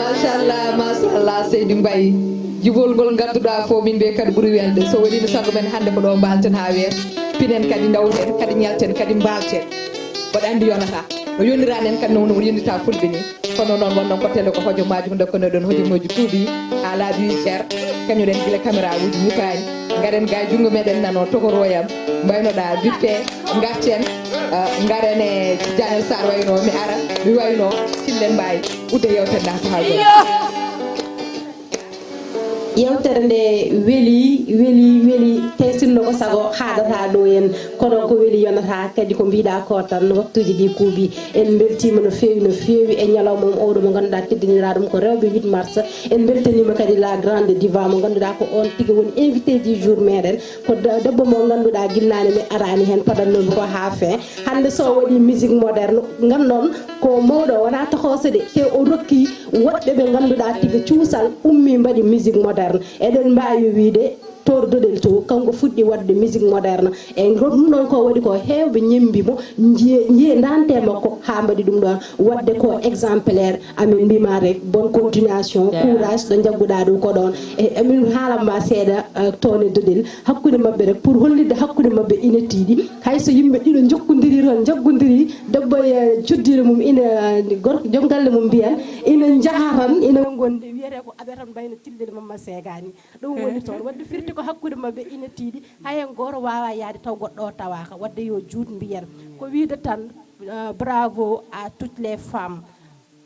machallah Seydou Mbaye jibol ngol ganduɗa fo min be kadi ɓuuri welde so waɗino sago men hande ko ɗo mbalten ha weeta pinen kadi dawten kadi ñalten kadi mbalten mboɗa andi yonata no yonirani en kadi nono yonirta fulɓe ni kono noon wonnon ko tele ko hojomaji ko dokkono ɗon hojomoji tuuɓi ha laabi 8 heures kañuɗen gila caméra uji ñupani garen ga jungo meɗen nano tokoroyam mbaynoɗa bippe garten garen e Janel Sarr wayno mi ara mi wayno sillen mbawi udde yewtere nda saaha goɗɗo yewtere nde weeli testinno ko sago haadata ɗo en kono ko weeli yonata kadi ko mbiɗa ko tan waktuji ɗi kuuɓi en beltima no feewi e ñalawma oɗo mo ganduɗa teddinira ɗum ko rewɓe 8 mars en beltanima kadi la grande diva mo ganduɗa ko on tigui woni invité du jour meɗen ko debbo mo ganduɗa guilnane mi arani hen padannomi ko ha fin hande so waɗi musique moderne gannon ko mawɗo wona tohose de te o rokki woɗɓe ɓe ganduɗa tigui cuusal ummi mbaɗi musique moderne eɗen mbawi wiide tordoɗel to kanko fuɗɗi wadde musique moderne e ɗum ɗon ko waɗi ko hewɓe ñembimo jiye dante makko ha mbaɗi ɗum ɗon wadde ko exemplaire amin mbima rek bonne continuation courage ɗo jagguɗa ɗo ko ɗon e amin haalanma seeɗa tone dodel hakkude mabɓe rek pour hollide hakkude mabɓe inettiɗi hayso yimɓe ɗiɗo jokkodiri toon jaggodiri debbo e cuddire mum ina gorko joom galle mum mbiyan ina jaaha tan ina gonde wiyete ko aɓe tan mbayno tillel mamma segani ɗum woni toon wadde firti ko hakkude mabɓe ina tiiɗi hayen goto wawa yaade taw goɗɗo o tawaka wadde yo juut mbiyen ko wiide tan bravo à toutes les femmes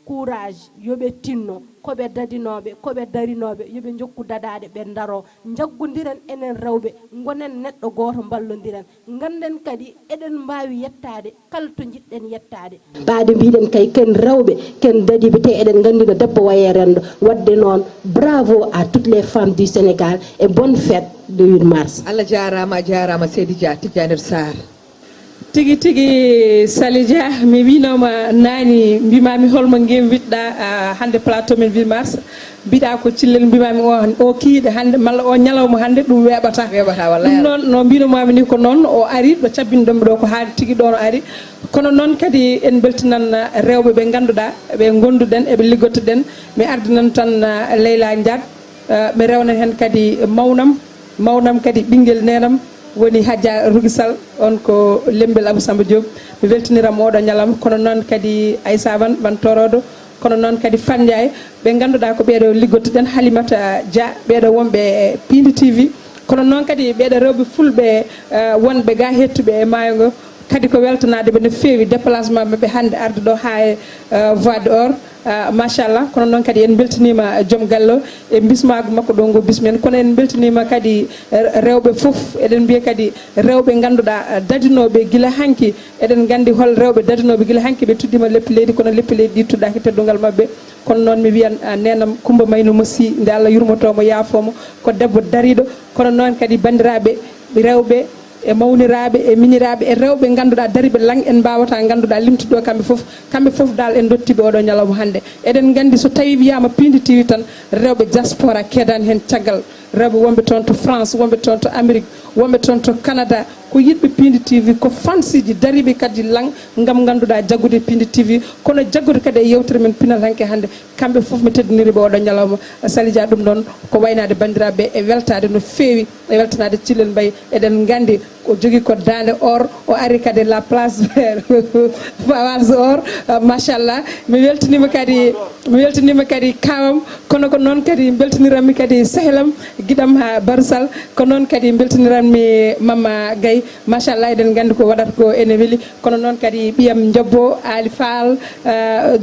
courage yoɓe tinno koɓe dadinoɓe koɓe darinoɓe yoɓe jokku dadade ɓe daro jaggodiren enen rewɓe gonen neɗɗo goto ballodiren ganden kadi eɗen mbawi yettade kala to jiɗɗen yettade ɓaade mbiɗen kay ken rewɓe ken dadiɓe te eɗen gandino debbo waye rendo wadde noon bravo à toutes les femmes du Sénégal et bonne fête de 8 mars Allah jarama Seydi Dia Janel Sarr tigi Sali Dia mi winoma nani mbimami holmo gewidɗa hande plateau men 8 mars mbiɗa ko cillel mbimami o kiiɗe hande malla o ñalawma hande ɗum weɓata ɗum noon no mbinomami ni ko noon o ari ɗo cabbinoɗomi ɗo ko haali tigui ɗo no ari kono noon kadi en beltinan rewɓe ɓe ganduɗa ɓe gonduɗen eɓe liggotoɗen mi ardinan tan Leyla Ndiat mi rewna hen kadi mawnam kadi ɓinguel nenam woni Hadja Rugisal on ko lembel Abou Samba Diop mi weltiniram oɗo ñalam kono noon kadi Aissa ban torodo kono noon kadi Fandiaye ɓe ganduɗa ko ɓeɗo liggotoɗen Halimata Dia ɓeɗo wonɓe Pindi TV kono noon kadi ɓeɗo rewɓe fulɓe wonɓe ga hettuɓe e maayo ngo kadi ko weltanadeɓe no fewi déplacement maɓɓe hande arde ɗo ha e voie d'or machallah kono noon kadi en beltanima joom gallo e bismago makko ɗo ngo bismen kono en beltanima kadi rewɓe foof eɗen mbiya kadi rewɓe ganduɗa dadinoɓe guila hanki eɗen gandi hol rewɓe dadinoɓe guila hanki ɓe tuddima leppi leydi kono leppi leydi ɗi tuddaki teddugal mabɓe kono noon mi wiyan nenam Coumba Mayno Mossi nde Allah yurmotomo yaafomo ko debbo dariɗo kono noon kadi bandiraɓe rewɓe e mawniraɓe e miñiraɓe e rewɓe ganduɗa dariɓe lang en mbawata ganduɗa limtuɗo kamɓe foof dal en dottiɓe oɗo ñalawma hande eɗen gandi so tawi wiyama Pindi TV tan rewɓe diaspora keedani hen caggal rewɓe wonɓe toon to France wonɓe toon to Amérique wonɓe toon to Canada ko yiɗɓe Pindi TV ko fansiji dariɓe kadi lang gam ganduɗa jaggude Pindi TV kono jaggude kadi e yewtere men pinal hanke hande kamɓe foof mi teddiniriɓe oɗo ñalawma Sali Dia ɗum ɗon ko waynade bandiraɓe e weltade no fewi e weltanade Thillel Mbaye eɗen gandi o jogui ko dande or o ari kadi la place Fawaz or machallah mi weltanima kadi kawam kono ko noon kadi beltaniranmi kadi sehlam guiɗam ha Barsal ko noon kadi beltaniranmi Mama Gaye machallah eɗen gandi ko waɗata ko ene weeli kono noon kadi ɓiyam Jobbo Ali Fall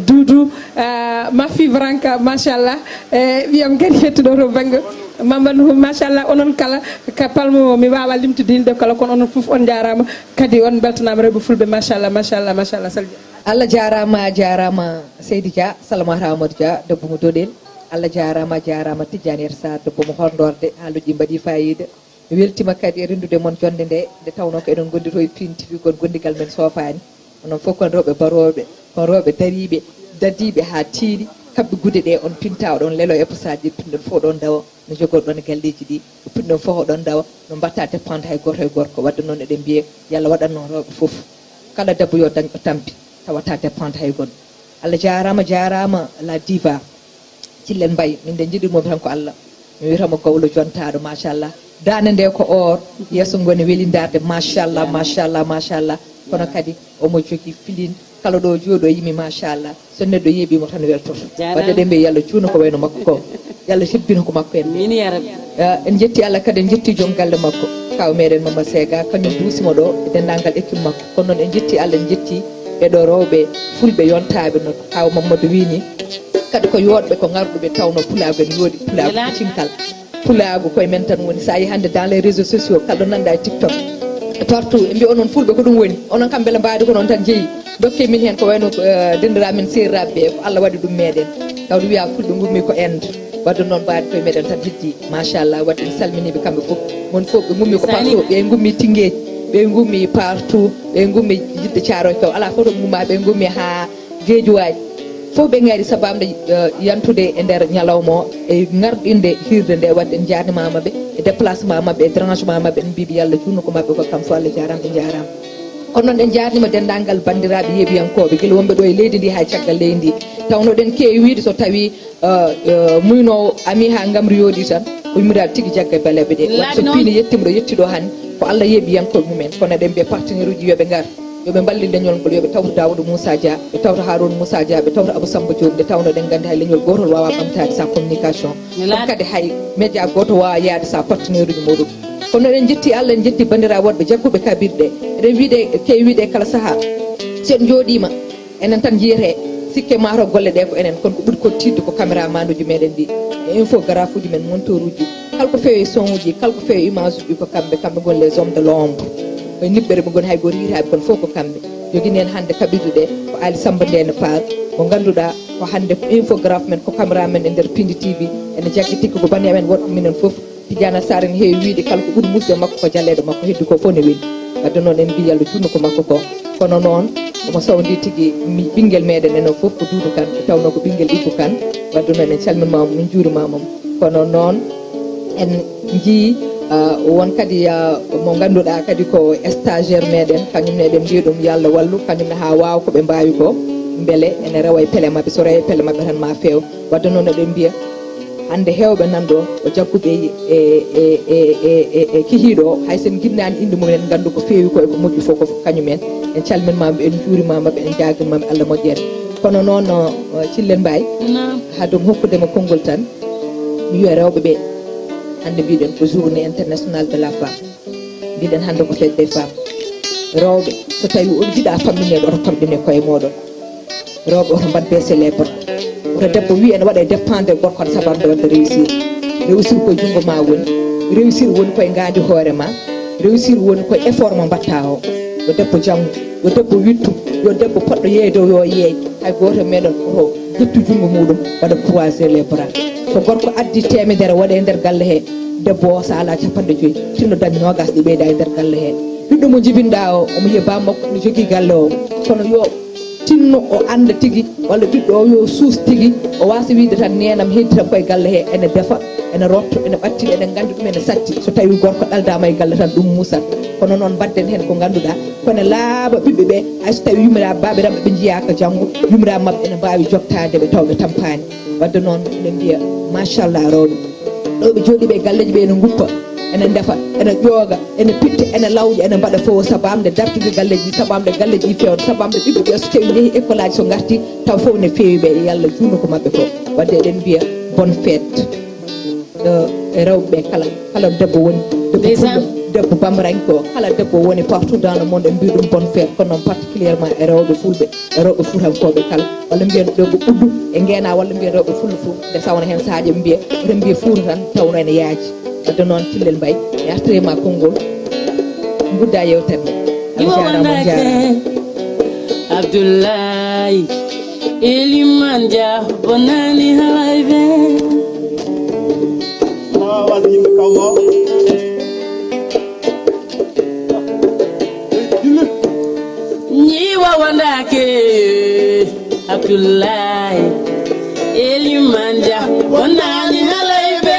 Doudou Mafi Branca machallah e ɓiyam kadi hettuɗo to banggue Mamadou machallah onon kala ka palmo mi wawa limtude yimɓe kala kono onon foof on jarama kadi on beltanama rewɓe fulɓe machallah Sali Dia Allah jarama Seydi Dia Salamata Amadou Dia debbo mo doɗel Allah jarama Janel Sarr debbo mo horndorde haaluji mbaɗi fayida mi weltima kadi e rendude moon jonde nde tawno ko eɗen gondito e Pindi TV kon gondigal men sofani onon foof kon rewɓe baroɓe kon rewɓe dariɓe dadiɓe ha tiiɗi kabɓe gude ɗe on pinta oɗon lelo e posaji pinɗon fof ɗon dawa no jogorɗon galleji ɗi pinɗon fof oɗon dawa no mbatta dépendre hay goto e gorko wadde noon eɗen mbiye yallah waɗanno rewɓe foof kala debbo yo dañɗo tampi tawata dépendre hay goto Allah jarama la diva cillen mbay min de jiɗirmomi tan ko Allah mi wiyatamo gawlo jontaɗo machallah dande nde ko or yesso ngoni welindarde machallah machallah machallah kono kadi omo jogui filin kala ɗo jooɗo yimi machallah so neɗɗo yeeɓimo tan weltoto wadde ɗen ɓe yallah cuuno ko wayno makko ko yallah hebbino ko makko en jetti Allah kadi en jetti joom galle makko kaw meɗen Mama Sega kañum duusimo ɗo e dendagal équipe makko kono noon en jetti Allah en jetti ɓeɗo rewɓe fulɓe yontaɓe no kaw Mamadou wini kadi ko yodɓe ko garduɓe tawno pulago en yooɗi pulago cinkal pulago koye men tan woni sa yi hande dans les réseaux sociaux kalɗo nanɗa e TikTok partout ɓe mbi onon fulɓe ko ɗum woni onon kam beele mbaadi ko noon tan jeeyi dokke min hen ko wayno dendiramen serraɓe ɓe ko Allah waɗi ɗum meɗen tawde wiya fulɓe gummi ko inde wadde noon mbaadi koye meɗen tan heddi machallah wadde en salminiɓe kamɓe foof mon foof ɓe gummi ko partout ɓe gummi Tinguéji ɓe gummi partout ɓe gummi Jidde Thiaroye Kaw ala fof to gumma ɓe gummi ha Guédiawaye fof ɓe gaari sabamde yantude e nder ñalawma o e garɗinde hirde nde wadde en jarnima mabɓe e déplacement mabɓe e dérangement mabɓe en mbiɓe yallah junno ko mabɓe ko kam fo Allah jarama ɓe jarama kono noon en jarnima dendagal bandiraɓe yeeɓiyankoɓe guila wonɓe ɗo e leydi ndi hay caggal leydi ndi tawnoɗen keewi wiide so tawi muynowo ami ha gamri yooɗi tan ko yummiraɓe tigui jagga e beleɓe ɗe wadde so piine yettima ɗo yettiɗo hande ko Allah yeeɓiyankoɓe mumen kono eɗen mbiya partenaire uji yooɓe gar yoɓe balli leñol ngol yoɓe tawta Daoudou Moussa Dia ɓe tawta Harouna Moussa Dia ɓe tawta Abou Samba Diop nde tawno ɗen gandi hay leñol gotol wawa ɓamtade sa communication ɗum kadi hay média goto wawa yaade sa partenaire uji muɗum kono eɗen jetti Allah en jetti bandiraɓe wonɓe jagguɓe kabirɗe eɗen wiide kewi wiide kala saaha sen jooɗima enen tan jiyete sikke mato golle ɗe ko enen kono ko ɓuuri ko tidde ko caméra manduji meɗen ɗi e infographe uji men monteur uji kala ko fewi son uji kala ko fewi image uji ko kamɓe goni les hommes de l'ombre koye niɓɓere ɓe goni hay goto yitaɓe kono fof ko kamɓe jogui hen hande kaɓirɗe ɗe ko Ali Samba Ndene Fall mo ganduɗa ko hande ko infographe men ko caméra men e nder Pindi TV ene jaggi tikki ko bani amen woɗɓe minen foof Tidiane Sarr en heewi wiide kala ko ɓuuri musde makko ko jalleɗo makko heddi ko fof ne weeli wadde noon en mbi yallah junno ko makko ko kono noon omo sawdi tigui ɓinguel meɗen enen foof ko Doudou Kane tawno ko ɓinguel Ibou Kane wadde noon en calminmamo min juurimamamo kono noon en jii won kadi mo ganduɗa kadi ko stagiaire meɗen kañumne eɗen mbiya ɗum yo Allah wallu kañumne ha wawa koɓe mbawi ko beele ene rewa e pelle mabɓe so rewa e pelle mabɓe tan ma feew wadde noon eɗen mbiya hande hewɓe nanɗo o jagguɓe e kihiɗo hay sen guinnani inde mumen en gandu ko feewi ko eko moƴƴi fof ko kañumen en calminmamaɓe en juurimamaɓe en jaguimaɓe Allah moƴƴere kono noon Cillen Mbaye haadum hokkudema konngol tan mi wiya rewɓeɓe hande mbiɗen ko journée internationale de la femme mbiɗen hande ko fête des femmes rewɓe so tawi on jiiɗa famminede oto famɗine koye moɗon rewɓe oto mbadde célébre oto debbo wi ene waɗa e dépendre gorko on sabarde wadde réussir réussir koye junggo ma woni réussir woni koye gandi hoore ma réussir woni koye effort mo mbatta o yo debbo janggo yo debbo wittu yo debbo poɗɗo yeeyde yo yeey hay goto meɗen oto ƴettu junggo muɗum waɗa croiser les bras so gorko addi temedere waɗa e nder galle he debbo o so ala 50 tinno dañi nogas ɗi ɓeyda e nder galle he ɓiɗɗo mo jibinɗa o omo yiya bammakko ne jogui galle o kono yo tinno o anda tigui walla ɓiɗɗo o yo suus tigui o wasa wiide tan nenam heddi tan koye galle he ene deefa ene rotto ene ɓatti eɗen gandi ɗum ene satti so tawi gorko ɗaldama e galle tan ɗum musat kono noon badden hen ko ganduɗa kono laaɓa ɓiɓɓe ɓe hayso tawi yummiraɓe babiraɓe ɓe jiyaka janggo yummiraɓe mabɓe ene mbawi jottade ɓe tawɓe tampani wadde noon eɗen mbiya machallah rewɓe ɗo ɓe jooɗiɓe e galleji ɓe ene guppa ene deefa ene ƴooga ene pitta ene lawƴa ene mbaɗa fof sabamde dartude galleji sabamde galleji fewde sabamde ɓiɓɓe ɓe so tawi jeehi école aji so garti taw fof ne feewi ɓe e Allah junno ko mabɓe ko wadde eɗen mbiya bonne fête e rewɓeɓe kala debbo woni debbo bamranke o kala debbo woni partout dans le monde en mbi ɗum bonne fête kono noon particulièrement e rewɓe fulɓe e rewɓe fuutankoɓe kala walla mbiyen rewɓe ɓuddu e ngeena walla mbiyen rewɓe fulla fou nde sawna hen saahaji ɓe mbiya oɗen mbiya fuuta tan tawno ene yaaji wadde noon Tillel Mbaye mi artirima konngol gudda yewtere nde Allah jarama Abdoulaye Eliman Dia bonani halaybe yimɓe kawma ñi wawandake Abdoulaye Eliman Dia bonani halaybe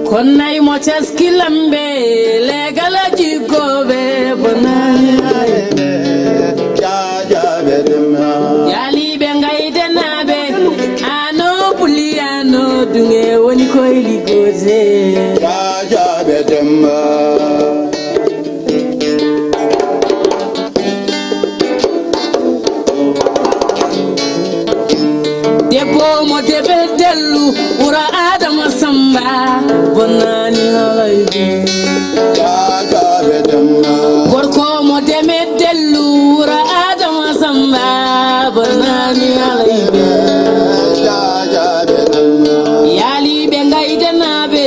konnay mo caskilambe legala jiggoɓe bonani yali bengai denabe ano puliano dunge woni koy ligoze debbo mo debe dellu ura adama samba bonani halaybe gorko mo deme dellu ura adama samba bonani halaybe yali be ngayde nabe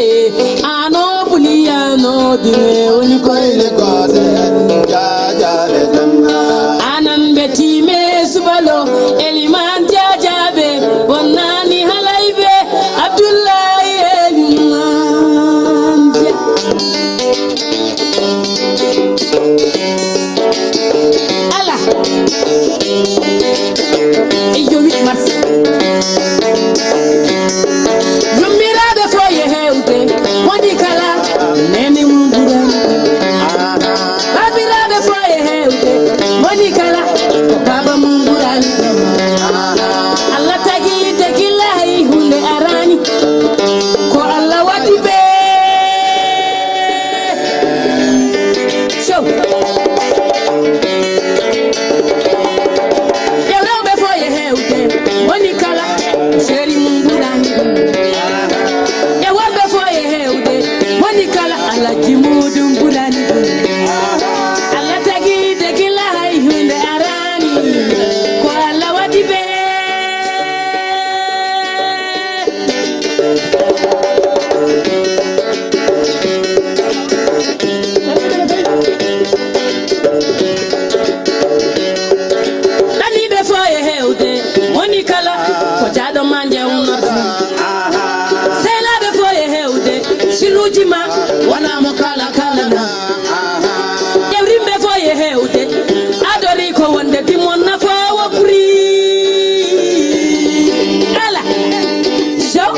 ano buliyano dine woni koyle gode anan betime subalo eliman jajabe bonani halaybe abdullahi eliman ala iyo 8 mars yumirade foye hewde woni kala neni mundura babirade foye hewde woni kala baba mundura Allah tagi tegilahi hunde arani ko Allah wadi be show yewbe foye hewde woni kala sheri mundura yewbe foye hewde woni kala Allah jimudum burani Allah tagi tegilahi hunde arani ko Allah wadi be Dani be foye hewde woni kala ko jado manje unotu sela be foye hewde silujima wana mo kala kala na ewrimbe foye hewde adori ko wonde dimon na fawo puri ala show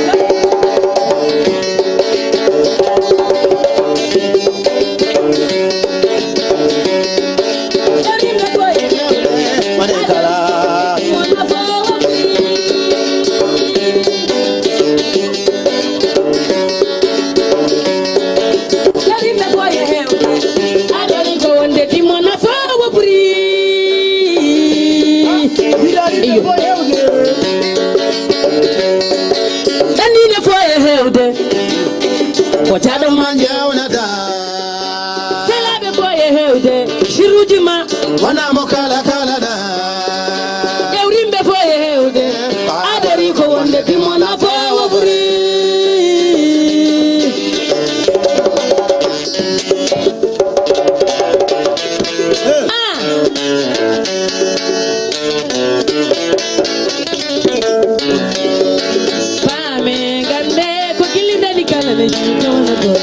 ewrimbe foye woni kala dimon na fawo puri ewrimbe foye hewde adori ko wonde dimon na fawo puri danine foye hewde ko jado manje wonata selabe foye hewde sirujima wana mo kala kala da ewrimbe foye hewde adori ko wonde dimon na fawo puri Pame gande ko kilinde ni kala ne jona go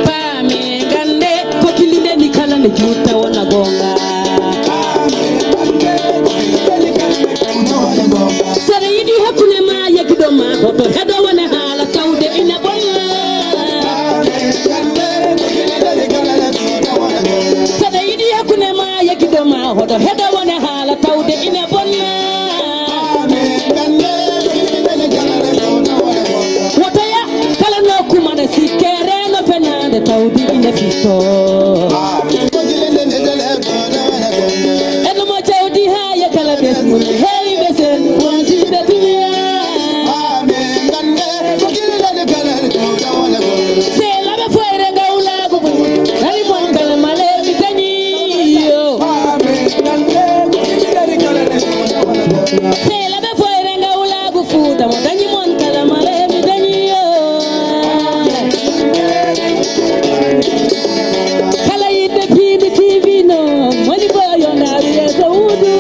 Pame gande ko kilinde ni kala ne juta wona gonga Sare yidi hakune ma yakido ma hoto hedo wona hala tawde ina bonna Sare yidi hakune ma yakido ma hoto hedo wona hala tawde ina bonna Wotaya kala no kuma da sikere no fenande tawdi ina fito Eno mo tawdi ha ya kala besmu heli besen wonti betunya Sela be foire ngawla go dali mon kala male bitani yo Sela be foire ngawla go fuda mo dani mon kala male bitani yo Kala yide TV no moni boyo na ye so udu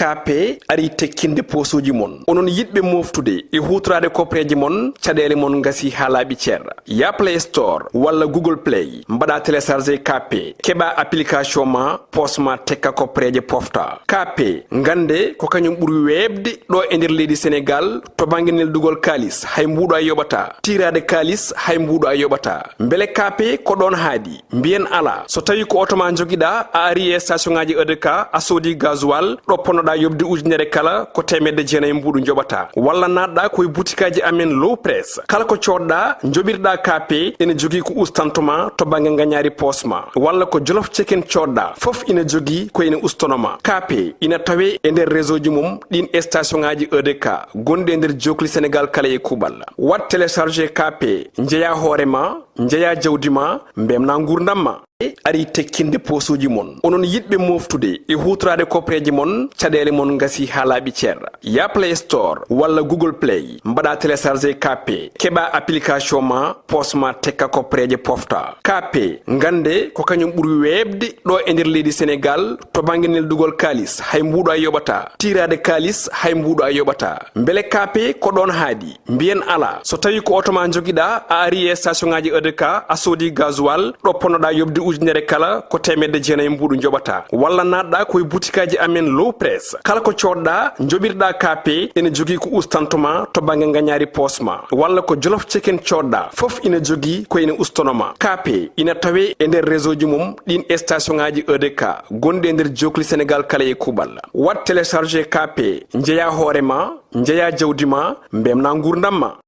KP ari tekkinde posuji mon onon yidbe moftude e hutrade kopreji mon cadele mon gasi halabi cerra ya Play Store walla Google Play mbada télécharger KP keba application ma posma tekka kopreje pofta KP ngande ko kanyum buri webde do e nder leydi Sénégal to banginel dugol kalis hay mbudo ay yobata tirade kalis hay mbudo ay yobata mbele KP ko don haadi mbien ala so tawi ko otoma jogida a ari e station ngaji EDK a sodi gasoil do ponoda yobdi ujunere kala ko temedde jeena mbudu njobata walla nadda koy boutikaji amen low press kala ko codda njobirda KP ene jogi ko ustantoma to bangi nganyari posma walla ko jolof chicken codda fof ina jogi ko ene ustonoma KP ina tawe e nder réseau ji mum din station ngaji EDK gonde nder jokli Sénégal kala e kubal wat télécharger KP njeya horema njeya jawdima mbemna ngurdamma ari tekkinde posuji mon onon yidbe moftude e hutrade kopreji mon cadele mon gasi halabi cerra ya Play Store walla Google Play mbada télécharger KP keba application ma posma tekka kopreje pofta KP ngande ko kanyum buri webde do e nder leydi Sénégal to banginel dugol kalis hay mbudo ay yobata tirade kalis hay mbudo ay yobata mbele KP ko don haadi mbien ala so tawi ko otoma jogida a ari e station ngaji EDK a sodi gasoil do ponoda yobdi ujunere kala ko temedde jeena mbudu njobata walla nadda koy boutikaji amen low press kala ko codda njobirda KP ene jogi ko ustantoma to bangi nganyari posma walla ko jolof chicken codda fof ina jogi ko ene ustonoma KP ina tawe e nder réseau ji mum din station ngaji EDK gonde e nder jokli Sénégal kala e kubal wat télécharger KP njeya horema njeya jawdima mbemna ngurdamma